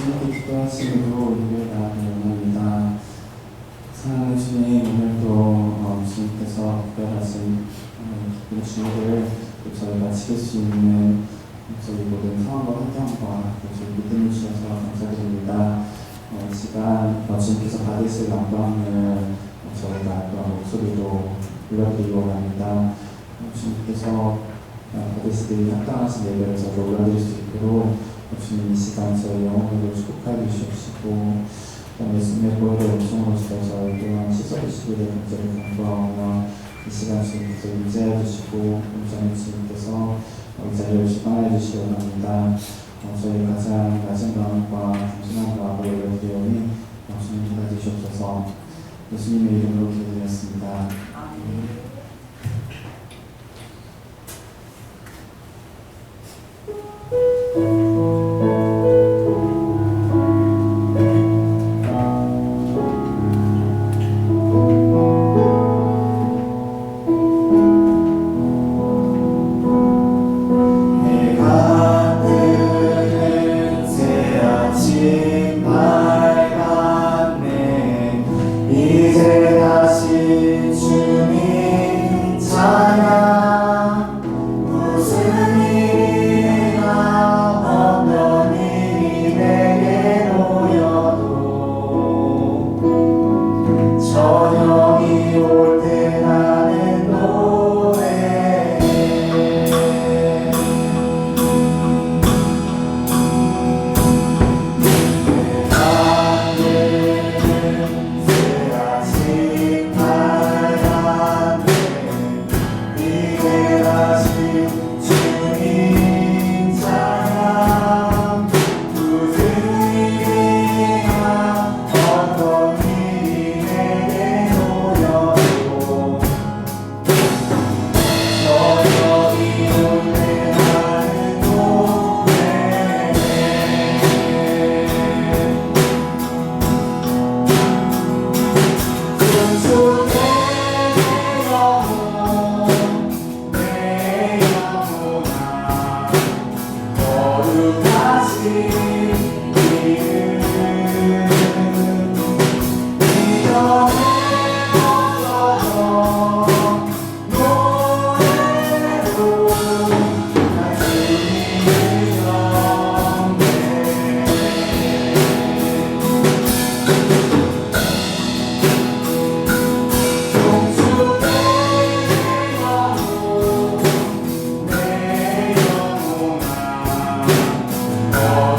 주님께 기도하시므로 예배가 원합니다. 사랑하는 주님, 오늘도 주님께서 특별하신 기쁜 주일을 저희가 지킬 수 있는 저희 모든 상황과 환경과 저희 믿음을 주셔서 감사드립니다. 이 시간 주님께서 받으실 영광을 저희가 또한 목소리로 불러드리고 합니다. 주님께서 받으시기 합당하신 예배를 저희가 올려드릴 수 있도록 주님 이 시간 저희 영혼으로 축복하여 주시옵시고 예수님의 보혈의 음성으로서 저희 또한 씻어주시기를 간절히 간구하오며 이 시간 주님께서 임재해 주시고 온전히 주님께서 이 자리를 주관해 주시기 원합니다. 저희 가장 낮은 마음과 단순한 마음으로 올려드리오니 주님 받아주시옵소서. 예수님의 이름으로 기도드렸습니다. 아멘.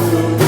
Oh,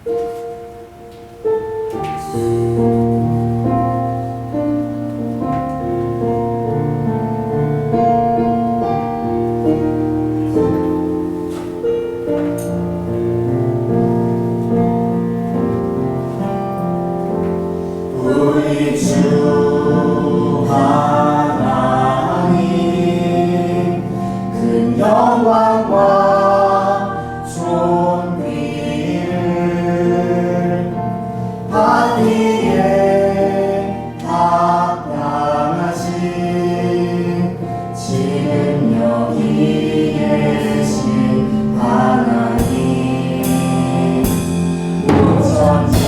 우리 주 하나님 큰 영광과 존귀를 받기에 합당하신 지금 여기 계신 하나님 온전지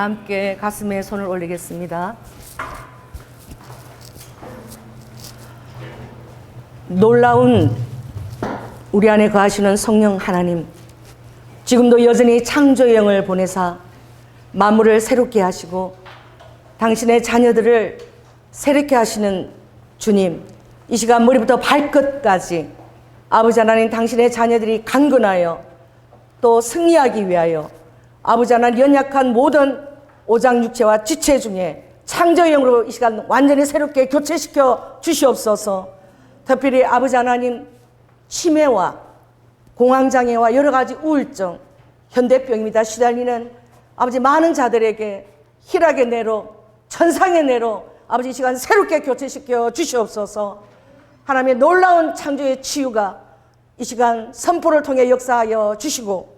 함께 가슴에 손을 올리겠습니다. 놀라운 우리 안에 거하시는 성령 하나님, 지금도 여전히 창조의 영을 보내사 만물을 새롭게 하시고 당신의 자녀들을 새롭게 하시는 주님, 이 시간 머리부터 발끝까지 아버지 하나님, 당신의 자녀들이 강건하여 또 승리하기 위하여 아버지 하나님, 연약한 모든 오장육체와 지체 중에 창조의 영으로 이 시간 완전히 새롭게 교체시켜 주시옵소서. 특별히 아버지 하나님, 치매와 공황장애와 여러 가지 우울증, 현대병입니다 시달리는 아버지 많은 자들에게 희락의 내로, 천상의 내로 아버지 이 시간 새롭게 교체시켜 주시옵소서. 하나님의 놀라운 창조의 치유가 이 시간 선포를 통해 역사하여 주시고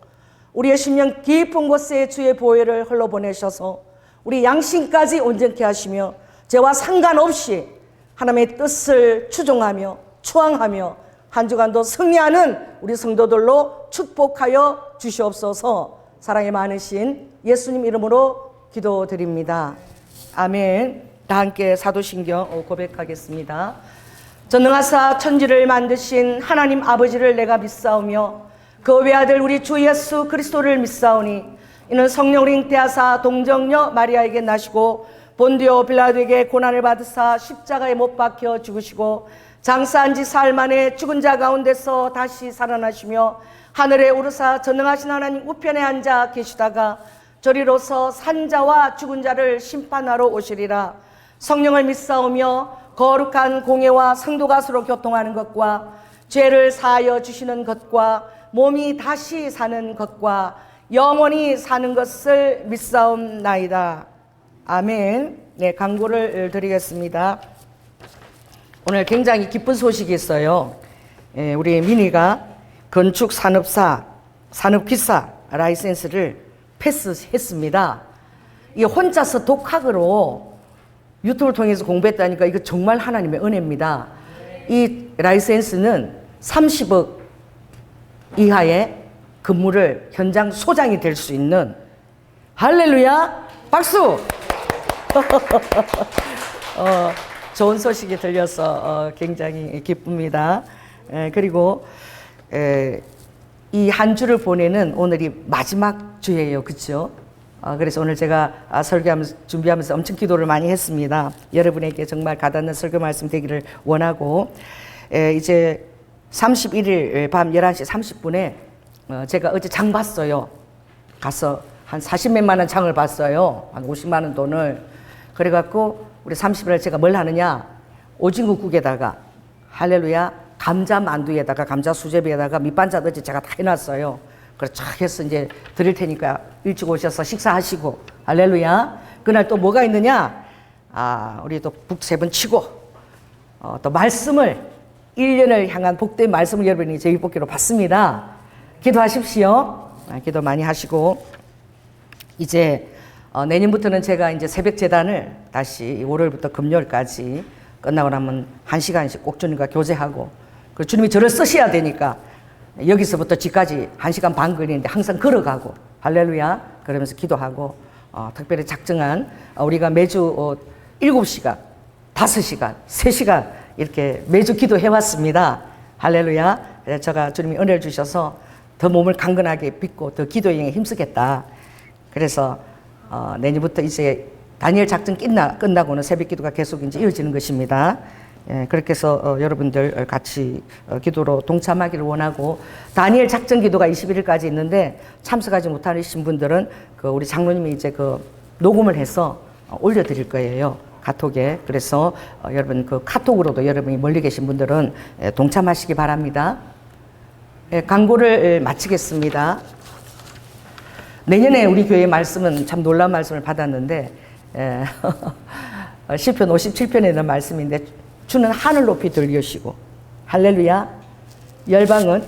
우리의 심령 깊은 곳에 주의 보혈을 흘러보내셔서 우리 양심까지 온전케 하시며 죄와 상관없이 하나님의 뜻을 추종하며 추앙하며 한 주간도 승리하는 우리 성도들로 축복하여 주시옵소서. 사랑이 많으신 예수님 이름으로 기도드립니다. 아멘. 다 함께 사도신경 고백하겠습니다. 전능하사 천지를 만드신 하나님 아버지를 내가 믿사오며 그 외아들 우리 주 예수 그리스도를 믿사오니 이는 성령을 잉태하사 동정녀 마리아에게 나시고 본디오 빌라도에게 고난을 받으사 십자가에 못 박혀 죽으시고 장사한 지 사흘 만에 죽은 자 가운데서 다시 살아나시며 하늘에 오르사 전능하신 하나님 우편에 앉아 계시다가 저리로서 산자와 죽은 자를 심판하러 오시리라. 성령을 믿사오며 거룩한 공예와 성도가 서로 교통하는 것과 죄를 사하여 주시는 것과 몸이 다시 사는 것과 영원히 사는 것을 믿사옵나이다. 아멘. 네, 광고를 드리겠습니다. 오늘 굉장히 기쁜 소식이 있어요. 우리 민희가 건축산업사, 산업기사 라이센스를 패스했습니다. 이 혼자서 독학으로 유튜브를 통해서 공부했다니까 이거 정말 하나님의 은혜입니다. 이 라이센스는 30억 이하의 근무를 현장 소장이 될 수 있는, 할렐루야, 박수! 좋은 소식이 들려서 굉장히 기쁩니다. 그리고 이 한 주를 보내는 오늘이 마지막 주예요. 그렇죠? 그래서 오늘 제가 설교하면서 준비하면서 엄청 기도를 많이 했습니다. 여러분에게 정말 가닿는 설교 말씀 되기를 원하고, 이제 31일 밤 11시 30분에 제가 어제 장 봤어요. 가서 한 40몇만 원 장을 봤어요. 한 50만 원 돈을. 그래갖고 우리 30일에 제가 뭘 하느냐, 오징어국에다가 할렐루야 감자 만두에다가 감자 수제비에다가 밑반찬 어제 제가 다 해놨어요. 그래서 쫙 해서 이제 드릴 테니까 일찍 오셔서 식사하시고, 할렐루야. 그날 또 뭐가 있느냐, 우리 또 북 세 번 치고 또 말씀을 1년을 향한 복된 말씀을 여러분이 저희 복기로 받습니다. 기도하십시오. 기도 많이 하시고, 이제 내년부터는 제가 이제 새벽 재단을 다시 월요일부터 금요일까지 끝나고 나면 1시간씩 꼭 주님과 교제하고, 그리고 주님이 저를 쓰셔야 되니까 여기서부터 집까지 1시간 반 걸리는데 항상 걸어가고, 할렐루야, 그러면서 기도하고, 특별히 작정한 우리가 매주 7시간, 5시간, 3시간 이렇게 매주 기도해왔습니다. 할렐루야. 제가 주님이 은혜를 주셔서 더 몸을 강건하게 빚고 더 기도에 힘쓰겠다. 그래서 내년부터 이제 다니엘 작전 끝나고는 새벽 기도가 계속 이제 이어지는 것입니다. 그렇게 해서 여러분들 같이 기도로 동참하기를 원하고, 다니엘 작전 기도가 21일까지 있는데 참석하지 못하신 분들은 우리 장로님이 이제 녹음을 해서 올려드릴 거예요. 카톡에. 그래서 여러분 카톡으로도 여러분이 멀리 계신 분들은 동참하시기 바랍니다. 광고를 마치겠습니다. 내년에 우리 교회 말씀은 참 놀라운 말씀을 받았는데, 시편 57편에 있는 말씀인데, 주는 하늘 높이 들리시고, 할렐루야, 열방은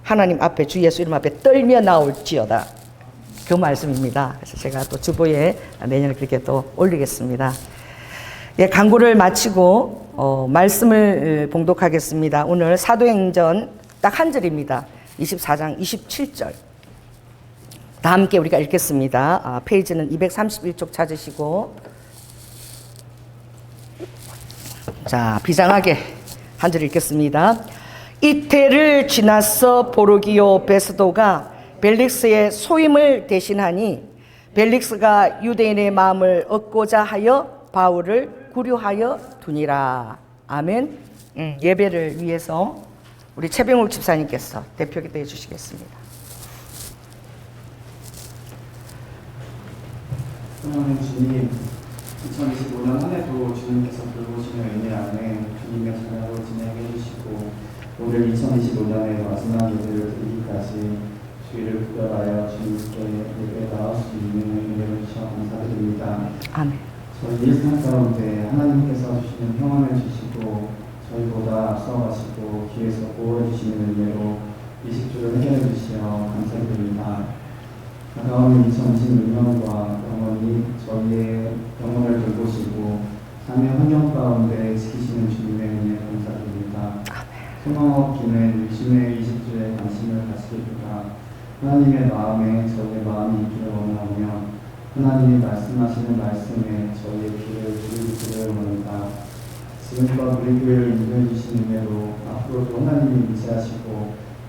하나님 앞에 주 예수 이름 앞에 떨며 나올지어다. 그 말씀입니다. 그래서 제가 또 주보에 내년에 그렇게 또 올리겠습니다. 광고를 마치고 말씀을 봉독하겠습니다. 오늘 사도행전 딱 한 절입니다. 24장 27절. 다 함께 우리가 읽겠습니다. 페이지는 231쪽 찾으시고, 자, 비장하게 한 줄 읽겠습니다. 이태를 지나서 보르기오 베스도가 벨릭스의 소임을 대신하니 벨릭스가 유대인의 마음을 얻고자 하여 바울을 구류하여 두니라. 아멘. 예배를 위해서 우리 최병욱 집사님께서 대표 기도해 주시겠습니다. 사랑하는 주님, 2025년 한 해도 주님께서 돌보시는 은혜 안에 주님의 자녀로 진행해 주시고 오늘 2025년의 마지막 예배를 드리기까지 주의를 구별하여 주님께 예배에 나올 수 있는 은혜를 주셔 감사드립니다. 아멘. 저희 일상 가운데 하나님께서 주시는 평안을 주시고 저희보다 앞서가시고 뒤에서 보호해 주시는 은혜로 20주를 해결해 주시어 감사드립니다. 다가오는 2026년과 영원히 저희의 영혼을 돌보시고 삶의 환경 가운데 지키시는 주님의 은혜 감사드립니다. 소망 없기는 유심의 20주에 관심을 가지기보다 하나님의 마음에 저희의 마음이 있기를 원하오며 하나님이 말씀하시는 말씀에 저희의 귀를 기울이기를 원합니다. 지금껏 우리 교회를 인도해 주신 은혜로 앞으로도 하나님이 인치하시고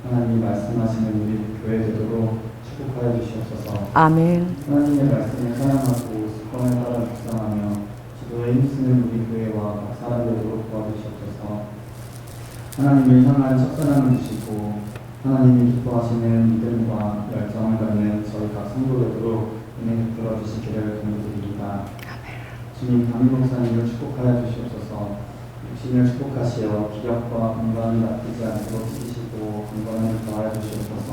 하나님이 말씀하시는 우리 교회 되도록 축복하여 주시옵소서. 아멘. 하나님의 말씀을 사랑하고 습관을 따라 묵상하며 기도에 힘쓰는 우리 교회와 각 사람 되도록 도와주시옵소서. 하나님을 향한 첫사랑을 주시고 하나님이 기뻐하시는 믿음과 열정을 갖는 저희 각 성도 되도록 은혜 베풀어 주시기를 간구드립니다. 주님, 담임 목사님을 축복하여 주시옵소서. 육신을 축복하시어 기력과 건강을 나쁘지 않도록 지키시고 건강을 더하여 주시옵소서.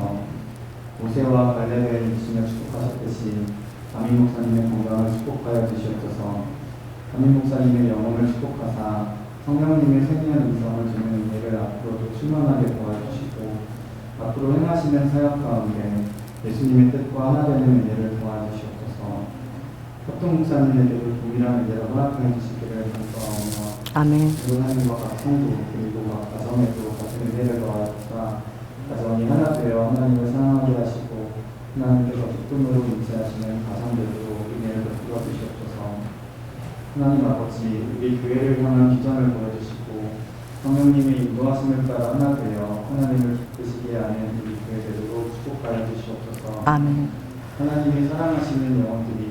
모세와 갈렙의 육신을 축복하셨듯이 담임 목사님의 건강을 축복하여 주시옵소서. 담임 목사님의 영혼을 축복하사 성령님의 생명 인성을 주는 은혜를 앞으로도 충만하게 도와주시고 앞으로 행하시는 사역 가운데 예수님의 뜻과 하나 되는 은혜를 도와주시옵소서. 협동 목사님에게도 동일한 은혜를 허락해 주시기를 간구하오며 아멘. 하나님과 각 성도 그리고 각 가정에도 같은 은혜를 더하사 가정이 하나 되어 하나님을 사랑하게 하시고 하나님께서 기쁨으로 인치하시는 가정들도 은혜를 베풀어 주시옵소서. 하나님 아버지, 우리 교회를 향한 비전을 보여주시고 성령님의 인도하심을 따라 하나 되어 하나님을 기쁘시게 하는 우리 교회 되도록 축복하여 주시옵소서. 아멘. 하나님이 사랑하시는 영혼들이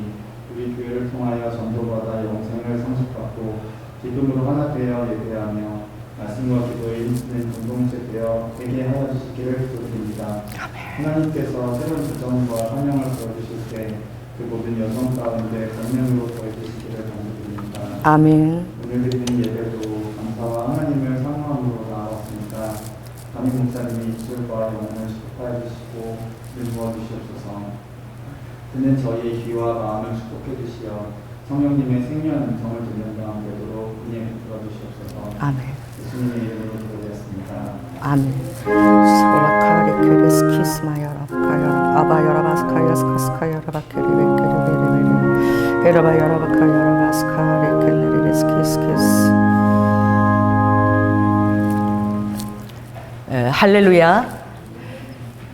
우리 교회를 통하여 전도받아 영생을 상속받고 기쁨으로 하나 되어 예배하며 말씀과 기도에 힘쓰는 공동체 되게 하여 주시기를 기도드립니다. 하나님께서 새로운 도전과 사명을 보여주실 때 그 모든 여정 가운데 권면으로 보여주시기를 간구드립니다. 아멘. 오늘 드리는 예배도 감사와 하나님을 사모함으로 나아왔습니다. 담임 목사님의 입술과 영혼을 축복하여 주시고 인도해 주시옵소서. 그는 저희의 귀와 마음을 축복해 주시어 성령님의 생명 음성을 듣는 방 되도록 은혜 베풀어 주시옵소서. 아멘. 예수님의 이름으로 기도드렸습니다. 아멘. 스콜라카리 케레스 키스마야라바카야 아바야라바스카야 스카스카야라바케레베케레베레베레 에라바야라바카야라바스카레 켈레레스 키스키스. 할렐루야.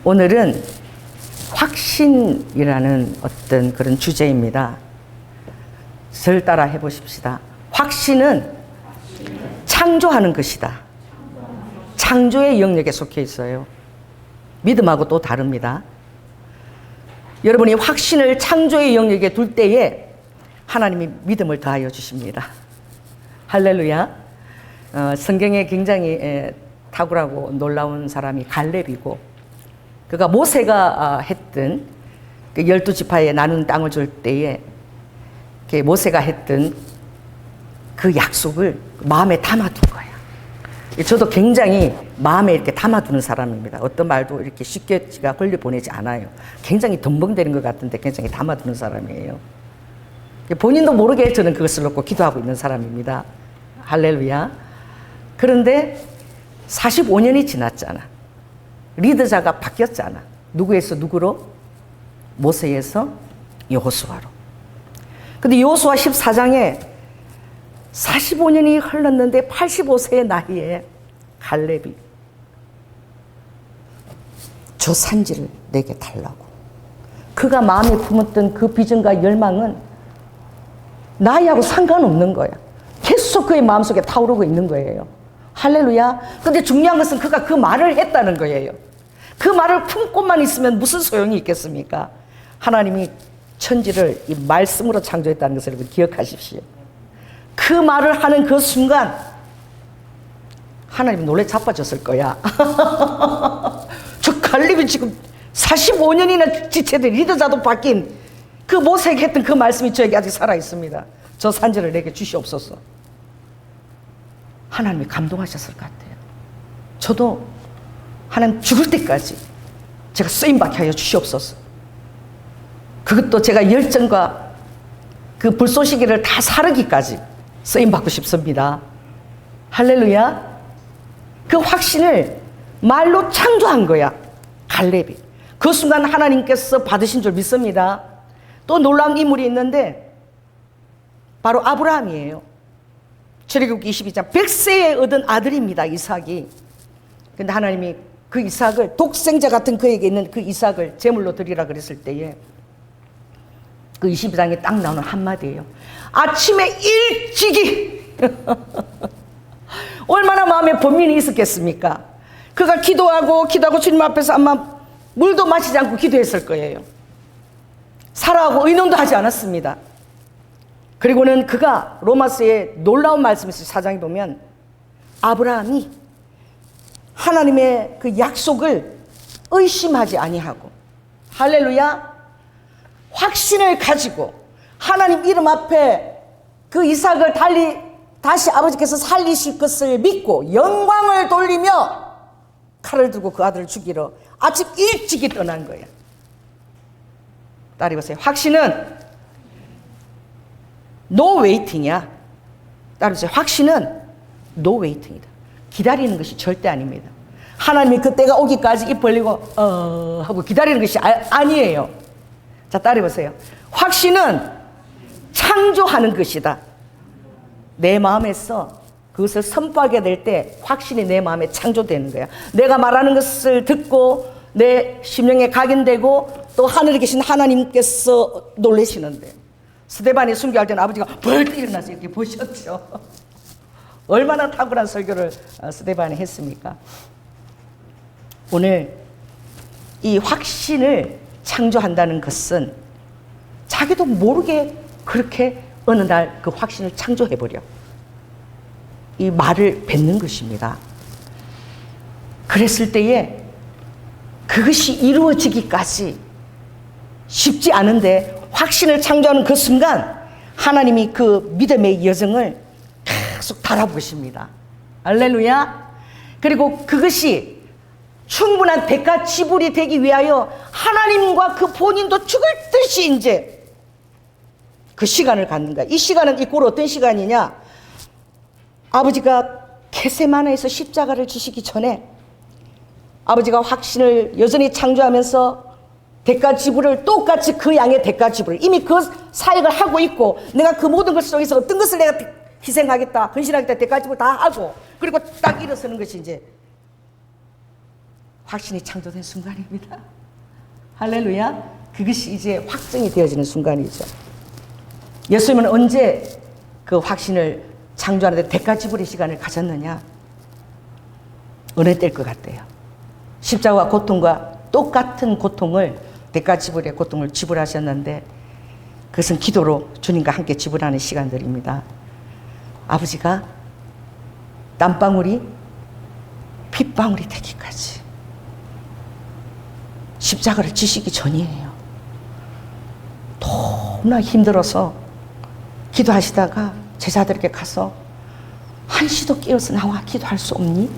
오늘은 확신이라는 어떤 그런 주제입니다. 절 따라 해보십시다. 확신은 창조하는 것이다. 창조의 영역에 속해 있어요. 믿음하고 또 다릅니다. 여러분이 확신을 창조의 영역에 둘 때에 하나님이 믿음을 더하여 주십니다. 할렐루야. 성경에 굉장히 탁월하고 놀라운 사람이 갈렙이고, 그가 모세가 했던 그 12지파에 나눈 땅을 줄 때에 모세가 했던 그 약속을 마음에 담아둔 거예요. 저도 굉장히 마음에 이렇게 담아두는 사람입니다. 어떤 말도 이렇게 쉽게 제가 흘려보내지 않아요. 굉장히 덤벙대는 것 같은데 굉장히 담아두는 사람이에요. 본인도 모르게 저는 그것을 놓고 기도하고 있는 사람입니다. 할렐루야. 그런데 45년이 지났잖아. 리더자가 바뀌었잖아. 누구에서 누구로? 모세에서 여호수아로. 근데 여호수아 14장에 45년이 흘렀는데 85세의 나이에 갈렙이 저 산지를 내게 달라고. 그가 마음에 품었던 그 비전과 열망은 나이하고 상관없는 거야. 계속 그의 마음속에 타오르고 있는 거예요. 할렐루야. 근데 중요한 것은 그가 그 말을 했다는 거예요. 그 말을 품고만 있으면 무슨 소용이 있겠습니까? 하나님이 천지를 이 말씀으로 창조했다는 것을 여러분 기억하십시오. 그 말을 하는 그 순간 하나님이 놀래 자빠졌을 거야. 저 갈렙이 지금 45년이나 지체된 리더자도 바뀐 그 모세에게 했던 그 말씀이 저에게 아직 살아있습니다. 저 산지를 내게 주시옵소서. 하나님이 감동하셨을 것 같아요. 저도 하나님 죽을 때까지 제가 쓰임받게 하여 주시옵소서. 그것도 제가 열정과 그 불쏘시개를 다 사르기까지 쓰임받고 싶습니다. 할렐루야. 그 확신을 말로 창조한 거야, 갈렙이. 그 순간 하나님께서 받으신 줄 믿습니다. 또 놀라운 인물이 있는데 바로 아브라함이에요. 출애굽기 22장 100세에 얻은 아들입니다, 이삭이. 근데 하나님이 그 이삭을, 독생자 같은 그에게 있는 그 이삭을 제물로 드리라 그랬을 때에 그 22장에 딱 나오는 한마디예요. 아침에 일찍이 얼마나 마음에 번민이 있었겠습니까? 그가 기도하고 주님 앞에서 아마 물도 마시지 않고 기도했을 거예요. 살아하고 의논도 하지 않았습니다. 그리고는 그가 로마서의 놀라운 말씀이 있어요. 4장에 보면 아브라함이 하나님의 그 약속을 의심하지 아니하고, 할렐루야, 확신을 가지고 하나님 이름 앞에 그 이삭을 다시 아버지께서 살리실 것을 믿고 영광을 돌리며 칼을 들고 그 아들을 죽이러 아침 일찍이 떠난 거예요. 따라해보세요. 확신은 no waiting이야. 따라해보세요. 확신은 no waiting이다. 기다리는 것이 절대 아닙니다. 하나님이 그때가 오기까지 입 벌리고 하고 기다리는 것이 아니에요. 자, 따라해보세요. 확신은 창조하는 것이다. 내 마음에서 그것을 선포하게 될 때 확신이 내 마음에 창조되는 거야. 내가 말하는 것을 듣고 내 심령에 각인되고 또 하늘에 계신 하나님께서 놀라시는데, 스데반이 순교할 때는 아버지가 벌떡 일어나서 이렇게 보셨죠. 얼마나 탁월한 설교를 스데반이 했습니까? 오늘 이 확신을 창조한다는 것은 자기도 모르게 그렇게 어느 날 그 확신을 창조해버려. 이 말을 뱉는 것입니다. 그랬을 때에 그것이 이루어지기까지 쉽지 않은데 확신을 창조하는 그 순간 하나님이 그 믿음의 여정을 계속 달아보십니다. 할렐루야. 그리고 그것이 충분한 대가 지불이 되기 위하여 하나님과 그 본인도 죽을 듯이 이제 그 시간을 갖는 거야. 이 시간은 이꼴 어떤 시간이냐? 아버지가 겟세마네에서 십자가를 지시기 전에 아버지가 확신을 여전히 창조하면서 대가 지불을 똑같이 그 양의 대가 지불을 이미 그 사역을 하고 있고, 내가 그 모든 것 속에서 어떤 것을 내가 희생하겠다, 헌신하겠다, 대가 지불 다 하고, 그리고 딱 일어서는 것이 이제 확신이 창조된 순간입니다. 할렐루야. 그것이 이제 확정이 되어지는 순간이죠. 예수님은 언제 그 확신을 창조하는데 대가 지불의 시간을 가졌느냐? 어느 때일 것 같아요. 십자가와 고통과 똑같은 고통을, 대가 지불의 고통을 지불하셨는데 그것은 기도로 주님과 함께 지불하는 시간들입니다. 아버지가 땀방울이 핏방울이 되기까지 십자가를 지시기 전이에요. 너무나 힘들어서 기도하시다가 제자들에게 가서 한시도 깨어서 나와 기도할 수 없니?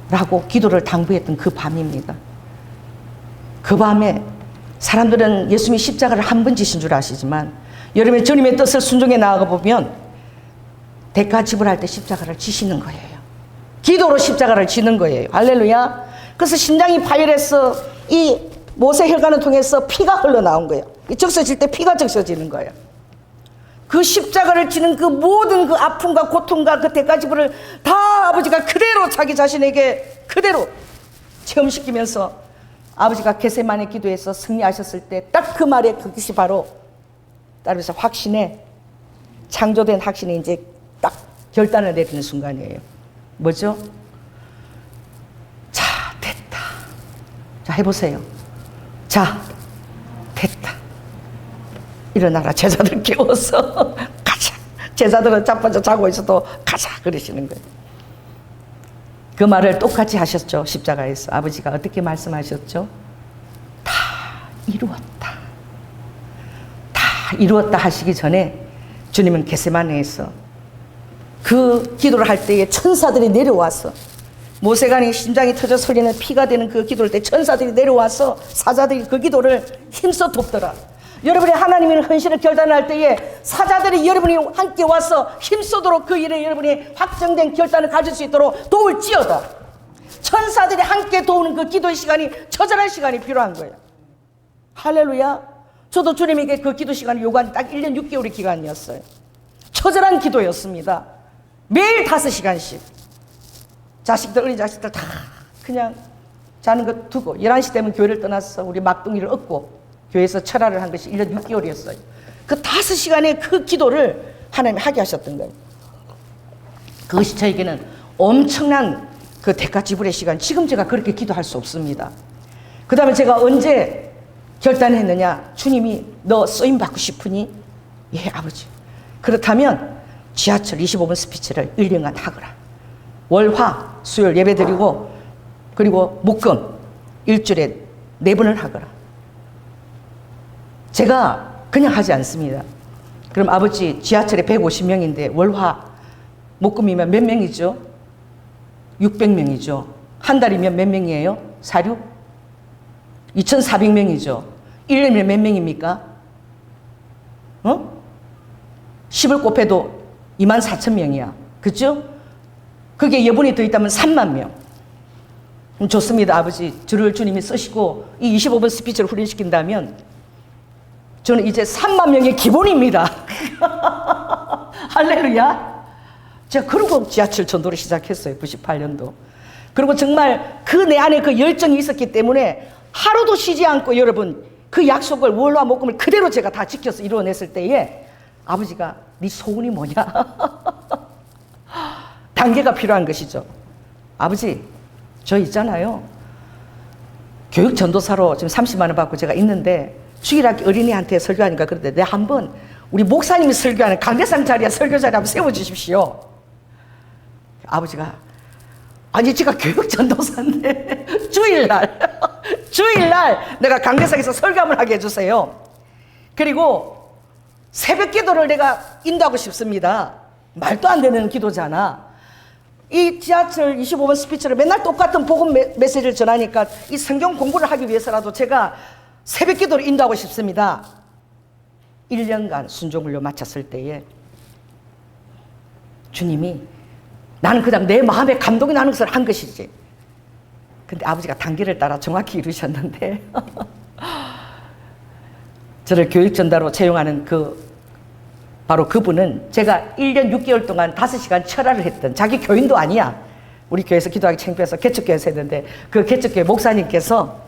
라고 기도를 당부했던 그 밤입니다. 그 밤에 사람들은 예수님이 십자가를 한 번 지신 줄 아시지만 여러분의 주님의 뜻을 순종해 나아가 보면 대가 지불할 때 십자가를 지시는 거예요. 기도로 십자가를 지는 거예요. 할렐루야. 그래서 심장이 파열해서 이 모세 혈관을 통해서 피가 흘러나온 거예요. 적셔질 때 피가 적셔지는 거예요. 그 십자가를 지는 그 모든 그 아픔과 고통과 그 대가 지불을 다 아버지가 그대로 자기 자신에게 그대로 체험시키면서 아버지가 겟세마네 기도에서 승리하셨을 때 딱 그 말에 그것이 바로 따라서 확신에 창조된 확신이 이제 딱 결단을 내리는 순간이에요. 뭐죠? 자, 됐다. 자, 해보세요. 자, 됐다. 일어나라. 제자들 깨워서 가자. 제자들은 자빠져 자고 있어도 가자 그러시는 거예요. 그 말을 똑같이 하셨죠. 십자가에서 아버지가 어떻게 말씀하셨죠? 다 이루었다. 다 이루었다 하시기 전에 주님은 겟세마네에서 그 기도를 할 때에 천사들이 내려와서 모세간이 심장이 터져 설리는 피가 되는 그 기도를 때 천사들이 내려와서 사자들이 그 기도를 힘써 돕더라. 여러분이 하나님의 헌신을 결단할 때에 사자들이 여러분이 함께 와서 힘쓰도록 그 일에 여러분이 확정된 결단을 가질 수 있도록 도울지어다. 천사들이 함께 도우는 그 기도의 시간이 처절한 시간이 필요한 거예요. 할렐루야. 저도 주님에게 그 기도 시간을 요구한 딱 1년 6개월의 기간이었어요. 처절한 기도였습니다. 매일 5시간씩 자식들, 어린 자식들 다 그냥 자는 것 두고 11시 되면 교회를 떠나서 우리 막둥이를 얻고 교회에서 철화를 한 것이 1년 6개월이었어요. 그 5시간의 그 기도를 하나님이 하게 하셨던 거예요. 그것이 저에게는 엄청난 그 대가 지불의 시간. 지금 제가 그렇게 기도할 수 없습니다. 그 다음에 제가 언제 결단했느냐. 주님이 너 쓰임 받고 싶으니? 예, 아버지. 그렇다면 지하철 25분 스피치를 1년간 하거라. 월, 화, 수요일 예배 드리고 그리고 목금 일주일에 4번을 하거라. 제가 그냥 하지 않습니다. 그럼 아버지 지하철에 150명인데 월화 목금이면 몇 명이죠? 600명이죠. 한 달이면 몇 명이에요? 사륙? 2400명이죠. 1년이면 몇 명입니까? 10을 곱해도 24,000명이야. 그죠? 그게 여분이 더 있다면 3만 명. 좋습니다. 아버지. 저를 주님이 쓰시고 이 25분 스피치를 훈련시킨다면 저는 이제 3만 명의 기본입니다. 할렐루야. 제가 그러고 지하철 전도를 시작했어요. 98년도. 그리고 정말 그 내 안에 그 열정이 있었기 때문에 하루도 쉬지 않고 여러분 그 약속을 월화 목금을 그대로 제가 다 지켜서 이루어냈을 때에 아버지가 네 소원이 뭐냐? 단계가 필요한 것이죠. 아버지 저 있잖아요. 교육 전도사로 지금 30만 원 받고 제가 있는데 주일학기 어린이한테 설교하니까 그런데 내 한번 우리 목사님이 설교하는 강대상 자리에 설교 자리 한번 세워주십시오. 아버지가 아니 제가 교육 전도사인데 주일날 내가 강대상에서 설교 한번 하게 해주세요. 그리고 새벽 기도를 내가 인도하고 싶습니다. 말도 안 되는 기도잖아. 이 지하철 25분 스피치를 맨날 똑같은 복음 메시지를 전하니까 이 성경 공부를 하기 위해서라도 제가 새벽 기도를 인도하고 싶습니다. 1년간 순종훈련 마쳤을 때에 주님이 나는 그냥 내 마음에 감동이 나는 것을 한 것이지. 근데 아버지가 단계를 따라 정확히 이루셨는데 저를 교육전도로 채용하는 바로 그분은 제가 1년 6개월 동안 5시간 철화를 했던 자기 교인도 아니야. 우리 교회에서 기도하기 창피해서 개척교회에서 했는데 그 개척교회 목사님께서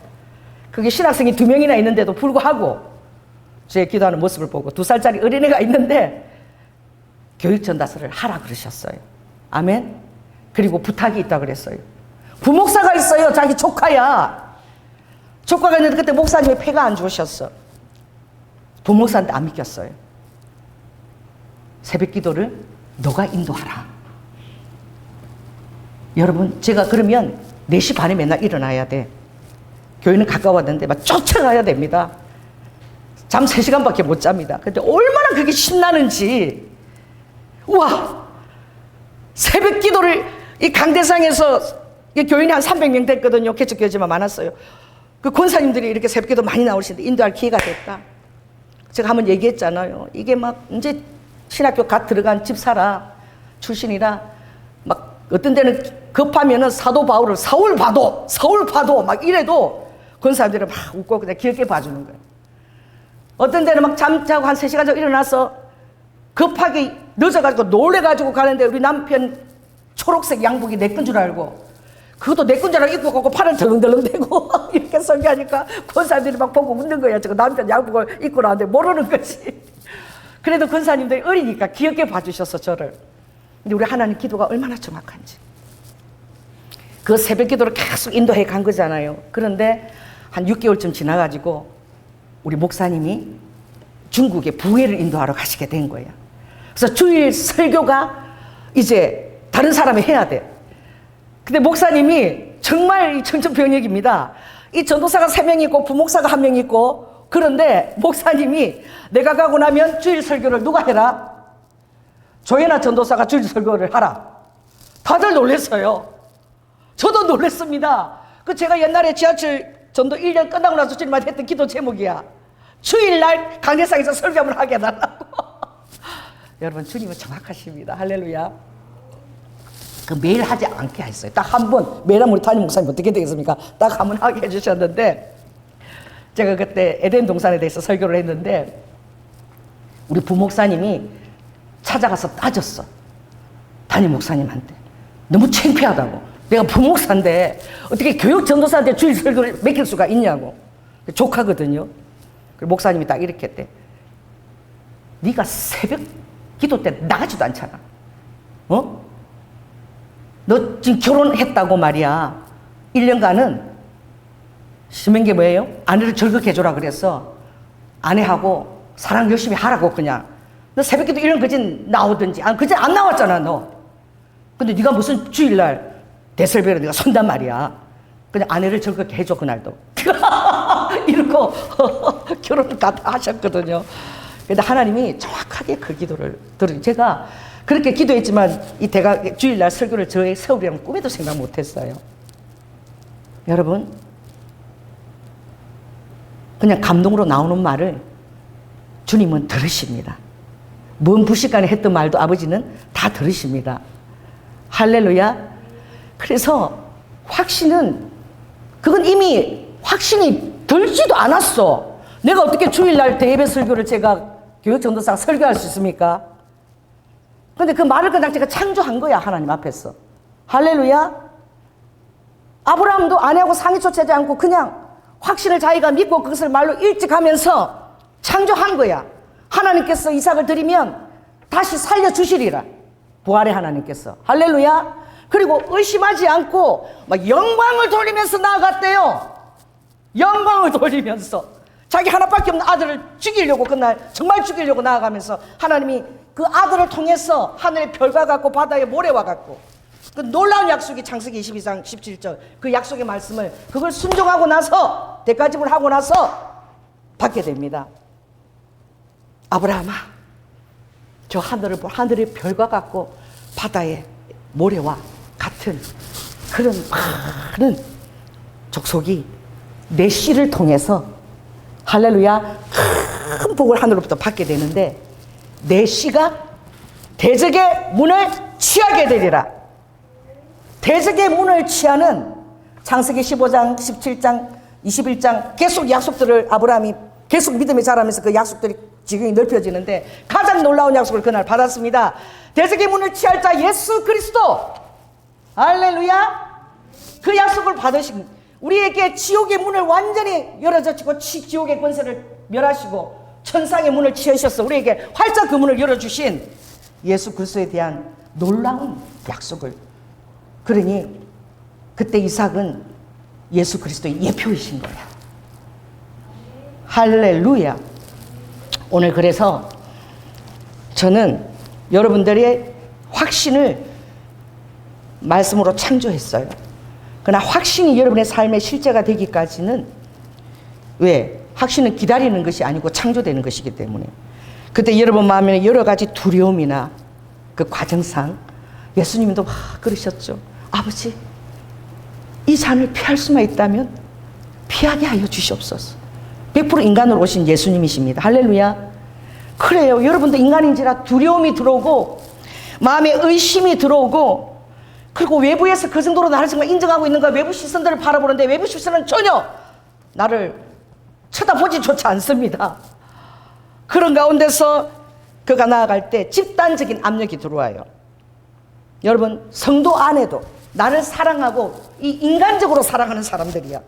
그게 신학생이 2명이나 있는데도 불구하고 제 기도하는 모습을 보고 2살짜리 어린애가 있는데 교육전도사를 하라 그러셨어요. 아멘. 그리고 부탁이 있다 그랬어요. 부목사가 있어요. 자기 조카야. 조카가 있는데 그때 목사님이 폐가 안 좋으셨어. 부목사한테 안 믿겼어요. 새벽 기도를 너가 인도하라. 여러분 제가 그러면 4시 반에 맨날 일어나야 돼. 교회는 가까웠는데 막 쫓아가야 됩니다. 잠 3시간밖에 못 잡니다. 근데 얼마나 그게 신나는지. 우와! 새벽 기도를 이 강대상에서 교인이 한 300명 됐거든요. 개척교회지만 많았어요. 그 권사님들이 이렇게 새벽 기도 많이 나오시는데 인도할 기회가 됐다. 제가 한번 얘기했잖아요. 이게 막 이제 신학교 갓 들어간 집사라 출신이라 막 어떤 데는 급하면은 사도 바울을 사울 봐도 막 이래도 권사님들은 막 웃고 그냥 귀엽게 봐주는 거예요. 어떤 데는 막 잠자고 한 3시간 정도 일어나서 급하게 늦어가지고 놀래가지고 가는데 우리 남편 초록색 양복이 내 건 줄 알고 그것도 내 꾼자랑 입고 가고 팔을 덜렁덜렁 대고 이렇게 설교하니까 권사님들이 막 보고 웃는 거야. 저거 남편 양복을 입고 나왔는데 모르는 거지. 그래도 권사님들이 어리니까 귀엽게 봐주셔서 저를. 근데 우리 하나님 기도가 얼마나 정확한지. 그 새벽 기도를 계속 인도해 간 거잖아요. 그런데 한 6개월쯤 지나가지고 우리 목사님이 중국에 부회를 인도하러 가시게 된 거예요. 그래서 주일 설교가 이제 다른 사람이 해야 돼. 근데 목사님이 정말 청천벽력입니다. 이 전도사가 3명 있고 부목사가 1명 있고, 그런데 목사님이 내가 가고 나면 주일 설교를 누가 해라? 조연아 전도사가 주일 설교를 하라. 다들 놀랐어요. 저도 놀랐습니다. 그 제가 옛날에 지하철 전도 1년 끝나고 나서 주님한테 했던 기도 제목이야. 주일날 강대상에서 설교 한번 하게 해달라고. 여러분, 주님은 정확하십니다. 할렐루야. 그 매일 하지 않게 했어요. 딱 한 번. 매일 하면 우리 담임 목사님 어떻게 되겠습니까? 딱 한 번 하게 해주셨는데, 제가 그때 에덴 동산에 대해서 설교를 했는데 우리 부목사님이 찾아가서 따졌어. 담임 목사님한테. 너무 창피하다고. 내가 부목사인데 어떻게 교육 전도사한테 주일 설교를 맡길 수가 있냐고. 조카거든요. 목사님이 딱 이렇게 했대. 네가 새벽 기도 때 나가지도 않잖아. 어? 너 지금 결혼했다고 말이야. 1년간은 심한 게 뭐예요? 아내를 즐겁게 해주라 그랬어. 아내하고 사랑 열심히 하라고. 그냥 너 새벽 기도 1년 그진 나오든지. 그진 안 나왔잖아 너. 근데 네가 무슨 주일날 대설배로 네가 선단 말이야. 그냥 아내를 즐겁게 해줘 그날도. 이러고 결혼을 다 하셨거든요. 근데 하나님이 정확하게 그 기도를 들으니, 제가 그렇게 기도했지만 이 대가 주일날 설교를 저의 서울이랑 꿈에도 생각 못했어요. 여러분, 그냥 감동으로 나오는 말을 주님은 들으십니다. 먼 부시간에 했던 말도 아버지는 다 들으십니다. 할렐루야. 그래서 확신은, 그건 이미 확신이 들지도 않았어. 내가 어떻게 주일날 대예배 설교를 제가 교육전도사가 설교할 수 있습니까? 근데 그 말을 그냥 제가 창조한 거야, 하나님 앞에서. 할렐루야. 아브라함도 아내하고 상의조차하지 않고 그냥 확신을 자기가 믿고 그것을 말로 일찍하면서 창조한 거야. 하나님께서 이삭을 드리면 다시 살려주시리라. 부활의 하나님께서. 할렐루야. 그리고 의심하지 않고 막 영광을 돌리면서 나아갔대요. 영광을 돌리면서. 자기 하나밖에 없는 아들을 죽이려고, 그날 정말 죽이려고 나아가면서 하나님이 그 아들을 통해서 하늘의 별과 같고 바다의 모래와 같고, 그 놀라운 약속이 창세기 22장 17절 그 약속의 말씀을, 그걸 순종하고 나서 대가집을 하고 나서 받게 됩니다. 아브라함아, 저 하늘을 보, 하늘의 별과 같고 바다의 모래와 같은 그런 많은 족속이 내 씨를 통해서, 할렐루야, 큰 복을 하늘로부터 받게 되는데, 내 씨가 대적의 문을 취하게 되리라. 대적의 문을 취하는 창세기 15장, 17장, 21장 계속 약속들을 아브라함이 계속 믿음에 자라면서 그 약속들이 지경이 넓혀지는데, 가장 놀라운 약속을 그날 받았습니다. 대적의 문을 취할 자 예수 그리스도. 할렐루야. 그 약속을 받으신, 우리에게 지옥의 문을 완전히 열어젖히고 지옥의 권세를 멸하시고 천상의 문을 치우셔서 우리에게 활짝 그 문을 열어주신 예수 그리스도에 대한 놀라운 약속을, 그러니 그때 이삭은 예수 그리스도의 예표이신 거야. 할렐루야. 오늘 그래서 저는 여러분들의 확신을 말씀으로 창조했어요. 그러나 확신이 여러분의 삶의 실제가 되기까지는, 왜? 확신은 기다리는 것이 아니고 창조되는 것이기 때문에. 그때 여러분 마음에 여러 가지 두려움이나 그 과정상 예수님도 막 그러셨죠. 아버지, 이 잔을 피할 수만 있다면 피하게 하여 주시옵소서. 100% 인간으로 오신 예수님이십니다. 할렐루야. 그래요. 여러분도 인간인지라 두려움이 들어오고 마음에 의심이 들어오고, 그리고 외부에서 그 정도로 나를 정말 인정하고 있는가, 외부 시선들을 바라보는데 외부 시선은 전혀 나를 쳐다보지조차 않습니다. 그런 가운데서 그가 나아갈 때 집단적인 압력이 들어와요. 여러분, 성도 안에도 나를 사랑하고 이 인간적으로 사랑하는 사람들이야.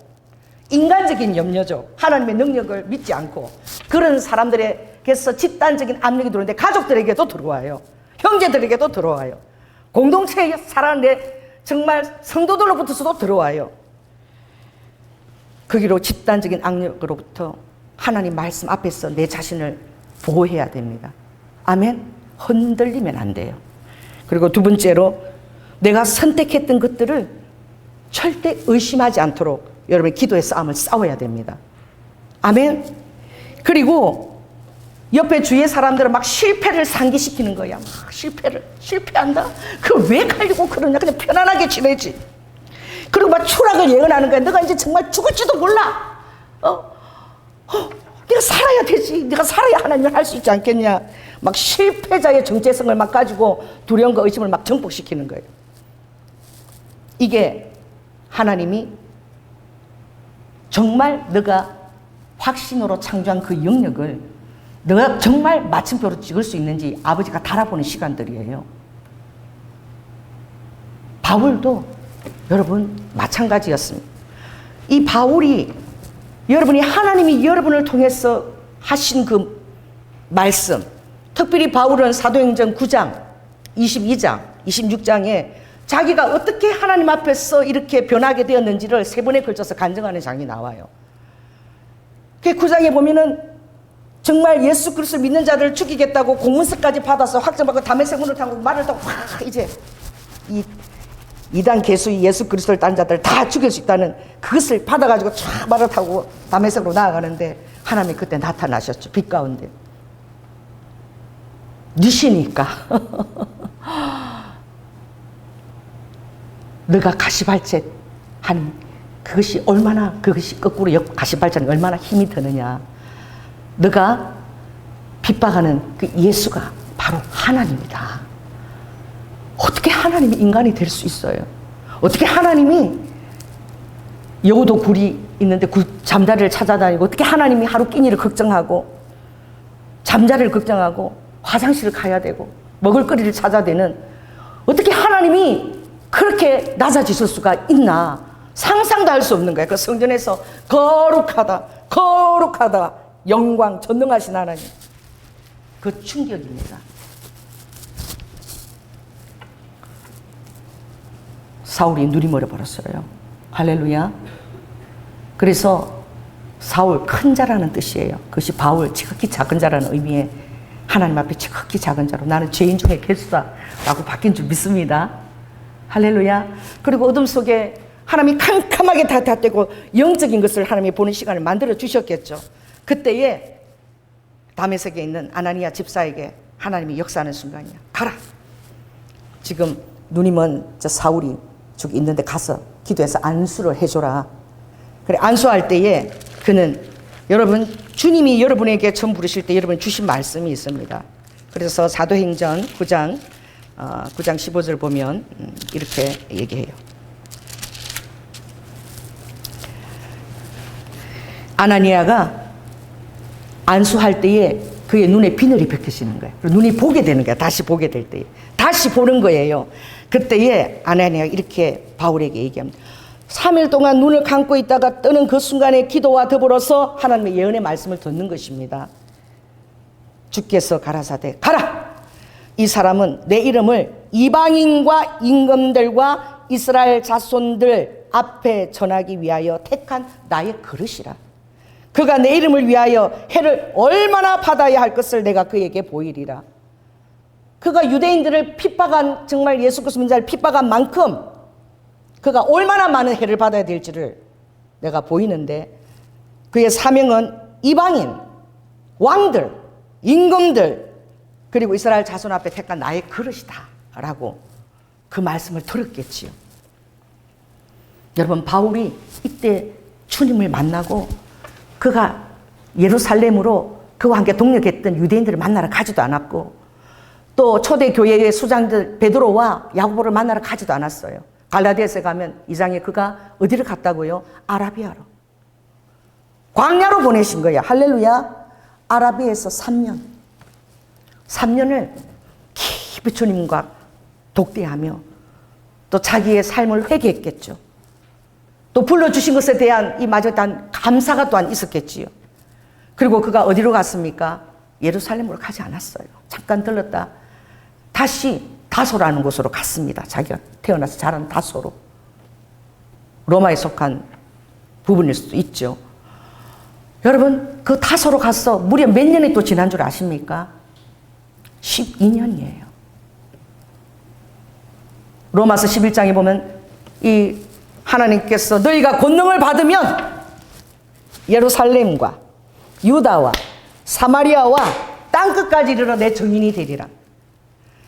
인간적인 염려죠. 하나님의 능력을 믿지 않고 그런 사람들에게서 집단적인 압력이 들어오는데 가족들에게도 들어와요. 형제들에게도 들어와요. 공동체에 살아가는데 정말 성도들로부터도 들어와요. 거기로 집단적인 압력으로부터 하나님 말씀 앞에서 내 자신을 보호해야 됩니다. 아멘. 흔들리면 안 돼요. 그리고 두 번째로 내가 선택했던 것들을 절대 의심하지 않도록 여러분의 기도의 싸움을 싸워야 됩니다. 아멘. 그리고 옆에 주위의 사람들은 막 실패를 상기시키는 거야. 막 실패한다? 그걸 왜 가지고 그러냐. 그냥 편안하게 지내지. 그리고 막 추락을 예언하는 거야. 너가 이제 정말 죽을지도 몰라. 네가 살아야 되지. 네가 살아야 하나님을 할 수 있지 않겠냐. 막 실패자의 정체성을 막 가지고 두려움과 의심을 막 정복시키는 거예요. 이게 하나님이 정말 너가 확신으로 창조한 그 영역을 너가 정말 마침표로 찍을 수 있는지 아버지가 달아보는 시간들이에요. 바울도 여러분 마찬가지였습니다. 이 바울이 여러분이 하나님이 여러분을 통해서 하신 그 말씀, 특별히 바울은 사도행전 9장, 22장, 26장에 자기가 어떻게 하나님 앞에서 이렇게 변하게 되었는지를 세 번에 걸쳐서 간증하는 장이 나와요. 그 9장에 보면은 정말 예수 그리스도를 믿는 자들을 죽이겠다고 공문서까지 받아서 확정받고 다메섹 문을 타고 말을 타고 이제 이 이단 개수의 예수 그리스도를 딴 자들 다 죽일 수 있다는 그것을 받아가지고 쫙 말을 타고 다메섹으로 나아가는데 하나님이 그때 나타나셨죠. 빛 가운데. 니시니까 너가 가시발제 한 그것이 얼마나 그것이 거꾸로 가시발자는 얼마나 힘이 드느냐. 너가 핍박하는 그 예수가 바로 하나님이다. 어떻게 하나님이 인간이 될 수 있어요? 어떻게 하나님이 여우도 굴이 있는데 잠자리를 찾아다니고 어떻게 하나님이 하루 끼니를 걱정하고 잠자리를 걱정하고 화장실을 가야 되고 먹을거리를 찾아야 되는 어떻게 하나님이 그렇게 낮아지실 수가 있나 상상도 할 수 없는 거예요. 그 성전에서 거룩하다 거룩하다 영광 전능하신 하나님 그 충격입니다. 사울이 눈이 멀어버렸어요. 할렐루야. 그래서 사울 큰 자라는 뜻이에요. 그것이 바울 지극히 작은 자라는 의미의 하나님 앞에 지극히 작은 자로 나는 죄인 중에 괴수다라고 바뀐 줄 믿습니다. 할렐루야. 그리고 어둠 속에 하나님이 캄캄하게 닫아떼고 영적인 것을 하나님이 보는 시간을 만들어 주셨겠죠. 그때에 다메섹에 있는 아나니아 집사에게 하나님이 역사하는 순간이야. 가라. 지금 눈이 먼 저 사울이 저기 있는데 가서 기도해서 안수를 해줘라. 그래 안수할 때에 그는 여러분 주님이 여러분에게 처음 부르실 때 여러분 주신 말씀이 있습니다. 그래서 사도행전 9장 15절 보면 이렇게 얘기해요. 아나니아가 안수할 때에 그의 눈에 비늘이 벗겨지는 거예요. 눈이 보게 되는 거야. 다시 보게 될 때에. 다시 보는 거예요. 그때에 아나니아가 이렇게 바울에게 얘기합니다. 3일 동안 눈을 감고 있다가 뜨는 그 순간에 기도와 더불어서 하나님의 예언의 말씀을 듣는 것입니다. 주께서 가라사대 가라! 이 사람은 내 이름을 이방인과 임금들과 이스라엘 자손들 앞에 전하기 위하여 택한 나의 그릇이라. 그가 내 이름을 위하여 해를 얼마나 받아야 할 것을 내가 그에게 보이리라. 그가 유대인들을 핍박한 정말 예수 그리스도 민자를 핍박한 만큼 그가 얼마나 많은 해를 받아야 될지를 내가 보이는데 그의 사명은 이방인, 왕들, 임금들 그리고 이스라엘 자손 앞에 택한 나의 그릇이다 라고 그 말씀을 들었겠지요. 여러분 바울이 이때 주님을 만나고 그가 예루살렘으로 그와 함께 동력했던 유대인들을 만나러 가지도 않았고 또 초대교회의 수장들 베드로와 야고보를 만나러 가지도 않았어요. 갈라디아서에 가면 2장에 그가 어디를 갔다고요? 아라비아로. 광야로 보내신 거예요. 할렐루야. 아라비아에서 3년을 깊이 주님과 독대하며 또 자기의 삶을 회개했겠죠. 또 불러주신 것에 대한 이 마저 대한 감사가 또한 있었겠지요. 그리고 그가 어디로 갔습니까? 예루살렘으로 가지 않았어요. 잠깐 들렀다 다시 다소라는 곳으로 갔습니다. 자기가 태어나서 자란 다소로. 로마에 속한 부분일 수도 있죠. 여러분, 그 다소로 가서 무려 몇 년이 또 지난 줄 아십니까? 12년이에요. 로마서 11장에 보면 이 하나님께서 너희가 권능을 받으면 예루살렘과 유다와 사마리아와 땅끝까지 이르러 내 증인이 되리라.